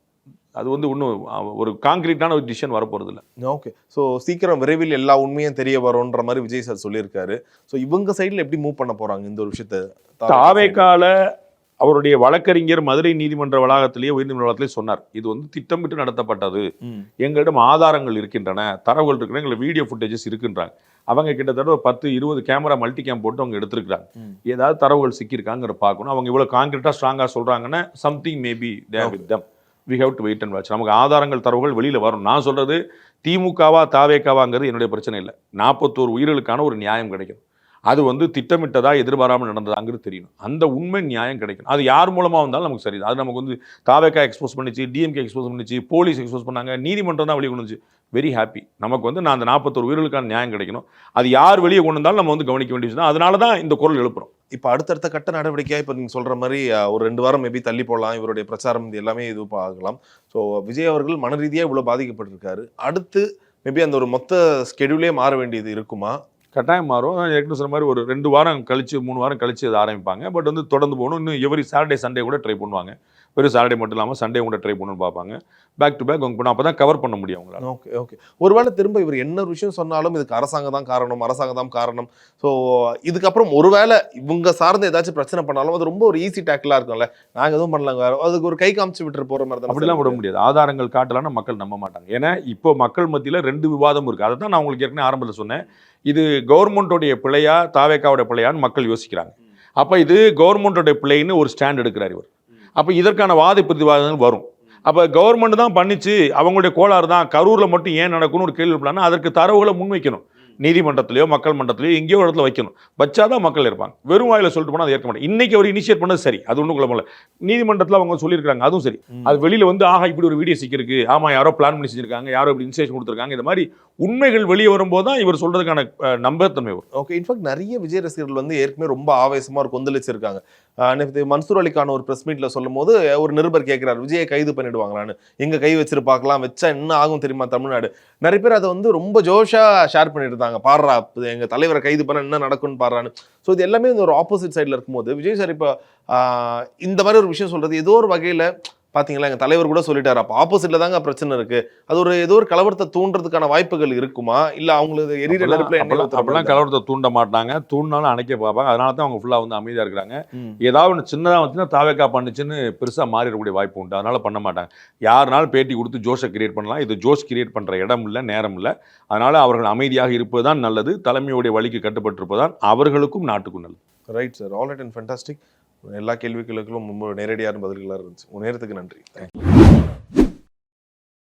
அது வந்து இன்னும் ஒரு கான்கிரீட்டான ஒரு டிசிஷன் வரப்போகிறது இல்லை. ஓகே. ஸோ சீக்கிரம் விரைவில் எல்லா உண்மையும் தெரிய வரும்ன்ற மாதிரி விஜய் சார் சொல்லியிருக்காரு. ஸோ இவங்க சைடில் எப்படி மூவ் பண்ண போகிறாங்க இந்த ஒரு விஷயத்தை? தாவேக்கால அவருடைய வழக்கறிஞர் மதுரை நீதிமன்ற வளாகத்திலேயே உயர்நீதிமன்ற வளாகத்திலேயே சொன்னார், இது வந்து திட்டமிட்டு நடத்தப்பட்டது, எங்களிடம் ஆதாரங்கள் இருக்கின்றன, தரவுகள் இருக்கின்றன, எங்களுக்கு வீடியோ ஃபுட்டேஜஸ் இருக்குன்றாங்க. அவங்க கிட்டத்தட்ட ஒரு 10-20 கேமரா மல்டி கேம் போட்டு அவங்க எடுத்துருக்காங்க. ஏதாவது தரவுகள் சிக்கியிருக்காங்கிற பார்க்கணும். அவங்க இவ்வளோ கான்கிரீட்டாக ஸ்ட்ராங்காக சொல்கிறாங்கன்னா something maybe there with them. We have to wait and watch. நமக்கு ஆதாரங்கள் தரவுகள் வெளியில் வரும். நான் சொல்கிறது திமுகவா தாவேக்காவாங்கிறது என்னுடைய பிரச்சனை இல்லை. 41 உயிர்களுக்கான ஒரு நியாயம் கிடைக்கும். அது வந்து திட்டமிட்டதா எதிர்பாராமல் நடந்ததாங்கிறது தெரியணும். அந்த உண்மை நியாயம் கிடைக்கும். அது யார் மூலமாக வந்தாலும் நமக்கு சரி. அது நமக்கு வந்து தாவேக்கா எக்ஸ்போஸ் பண்ணிச்சு, டிஎம்கே எக்ஸ்போஸ் பண்ணிச்சு, போலீஸ் எக்ஸ்போஸ் பண்ணாங்க, நீதிமன்றம் தான் வெளியே கொண்டு வந்துச்சு. Very happy. நமக்கு வந்து நான் அந்த 41 உயிர்களுக்கான நியாயம் கிடைக்கணும். அது யார் வெளியே கொண்டு வந்தாலும் நம்ம வந்து கவனிக்க வேண்டிய விஷயம். அதனால தான் இந்த குரல் எழுப்புறோம். இப்போ அடுத்தடுத்த கட்ட நடவடிக்கையாக இப்போ நீங்கள் சொல்கிற மாதிரி ஒரு 2 வாரம் மேபி தள்ளி போடலாம். இவருடைய பிரச்சாரம் இது எல்லாமே இது ஆகலாம். ஸோ விஜய் அவர்கள் மன ரீதியாக இவ்வளோ பாதிக்கப்பட்டிருக்காரு. அடுத்து மேபி அந்த ஒரு மொத்த ஸ்கெடியூலே மாற வேண்டியது இருக்குமா? கட்டாயம் மாறும். ஏற்கனவே சொன்ன மாதிரி ஒரு 2 வாரம் கழிச்சு 3 வாரம் கழிச்சு அதை ஆரம்பிப்பாங்க. பட் வந்து தொடர்ந்து போகணும். இன்னும் எவரி சாட்டர்டே சண்டே கூட ட்ரை பண்ணுவாங்க. வெறும் சாட்டர்டே மட்டும் இல்லாமல் சண்டே கூட ட்ரை பண்ணணும்னு பார்ப்பாங்க. பேக் டு பேக் அவங்க பண்ணணும். அப்போ தான் கவர் பண்ண முடியும் அவங்களால. Okay okay. ஒருவேளை திரும்ப இவர் என்ன ஒரு விஷயம் சொன்னாலும் இதுக்கு அரசாங்கம் தான் காரணம். ஸோ இதுக்கப்புறம் ஒருவேளை இவங்க சார்ந்து ஏதாச்சும் பிரச்சனை பண்ணாலும் அது ரொம்ப ஒரு ஈஸி டேக்கிளாக இருக்கும்ல. நாங்கள் எதுவும் பண்ணலாங்க, அதுக்கு ஒரு கை காமிச்சு விட்டு போகிற மாதிரி தான். அப்படிலாம் விட முடியாது. ஆதாரங்கள் காட்டலான்னு மக்கள் நம்ப மாட்டாங்க. ஏன்னா இப்போ மக்கள் மத்தியில் 2 விவாதம் இருக்குது. அதை தான் நான் உங்களுக்கு ஏற்கனவே ஆரம்பத்தில் சொன்னேன். இது கவர்மெண்ட்டோடைய பிள்ளையா தாவேக்காவோட பிள்ளையான்னு மக்கள் யோசிக்கிறாங்க. அப்போ இது கவர்மெண்ட்டோடைய பிள்ளைன்னு ஒரு ஸ்டாண்ட் எடுக்கிறார் இவர். அப்போ இதற்கான வாத பிரதிவாதங்கள் வரும். அப்போ கவர்மெண்ட் தான் பண்ணிச்சு, அவங்களுடைய கோளாறு தான், கரூரில் மட்டும் ஏன் நடக்கும்னு ஒரு கேள்வி எழுப்பலாம்னா அதற்கு தரவுகளை முன்வைக்கணும். நீதிமன்றத்திலேயோ மக்கள் மன்றத்திலேயோ எங்கேயோ ஒரு இடத்துல வைக்கணும். வச்சாதான் மக்கள் இருப்பாங்க. வெறும் வாயில சொல்லிட்டு போனால் அதை ஏற்க மாட்டேன். இன்னைக்கு அவர் இனிஷியேட் பண்ணது சரி, அது ஒன்றும் குழப்பம் இல்லை. நீதிமன்றத்தில் அவங்க சொல்லியிருக்காங்க, அதுவும் சரி. அது வெளியில வந்து ஆஹா இப்படி ஒரு வீடியோ சிக்கிருக்கு, ஆமா யாரோ பிளான் பண்ணி செஞ்சிருக்காங்க, யாரோ இப்படி இன்ஸ்ட்ரக்ஷன் கொடுத்துருக்காங்க, இந்த மாதிரி உண்மைகள் வெளியே வரும்போது தான் இவர் சொல்றதுக்கான நம்பகத்தன்மை வரும். ஓகே, இன்ஃபேக்ட் நிறைய விஜய் ரசிகர்கள் வந்து ஏற்கனவே ரொம்ப ஆவேசமா ஒரு கொந்தளிச்சிருக்காங்க. நேத்து மன்சூர் அலிகான் ஒரு பிரஸ் மீட்ல சொல்லும் போது ஒரு நிருபர் கேட்கிறார், விஜயை கைது பண்ணிடுவாங்களான்னு. எங்க கை வச்சிருப்பாக்கலாம், வச்சா என்ன ஆகும் தெரியுமா தமிழ்நாடு. நிறைய பேர் அதை வந்து ரொம்ப ஜோஷா ஷேர் பண்ணிட்டு இருந்தாங்க, பாடுறா எங்க தலைவரை கைது பண்ண என்ன நடக்கும்னு பாடுறான்னு. ஸோ இது எல்லாமே இந்த ஒரு ஆப்போசிட் சைடில் இருக்கும்போது விஜய் சார் இப்போ இந்த மாதிரி ஒரு விஷயம் சொல்றது ஏதோ ஒரு வகையில் பாத்தீங்களா, எங்க தலைவர் கூட சொல்லிட்டாரு, அப்ப ஆப்போசிட்ல தாங்க பிரச்சனை இருக்கு. அது ஒரு ஏதோ ஒரு கலவரத்தை தூண்டுறதுக்கான வாய்ப்புகள் இருக்குமா, இல்ல அவங்களுக்கு எரியிற நெருப்புல அப்படிலாம் கலவரத்தை தூண்ட மாட்டாங்க, தூண்டினாலும் அணைக்க பார்ப்பாங்க. அதனால தான் அவங்க ஃபுல்லா வந்து அமைதியா இருக்கிறாங்க. ஏதாவது ஒன்று சின்னதாக வந்துச்சுன்னா தாவேக்கா பண்ணுச்சுன்னு பெருசா மாறிடக்கூடிய வாய்ப்பு உண்டு. அதனால பண்ண மாட்டாங்க. யாருனாலும் பேட்டி கொடுத்து ஜோஷை கிரியேட் பண்ணலாம். இது ஜோஷ் கிரியேட் பண்ற இடம் இல்லை, நேரம் இல்லை. அதனால அவர்கள் அமைதியாக இருப்பதுதான் நல்லது. தலைமையுடைய வழிக்கு கட்டுப்பட்டிருப்பதுதான் அவர்களுக்கும் நாட்டுக்கும் நல்லது. Right sir, all right and fantastic. எல்லா கேள்விகளுக்கும் ரொம்ப நேரடியான பதில்களாக இருந்துச்சு. உங்க நேரத்துக்கு நன்றி.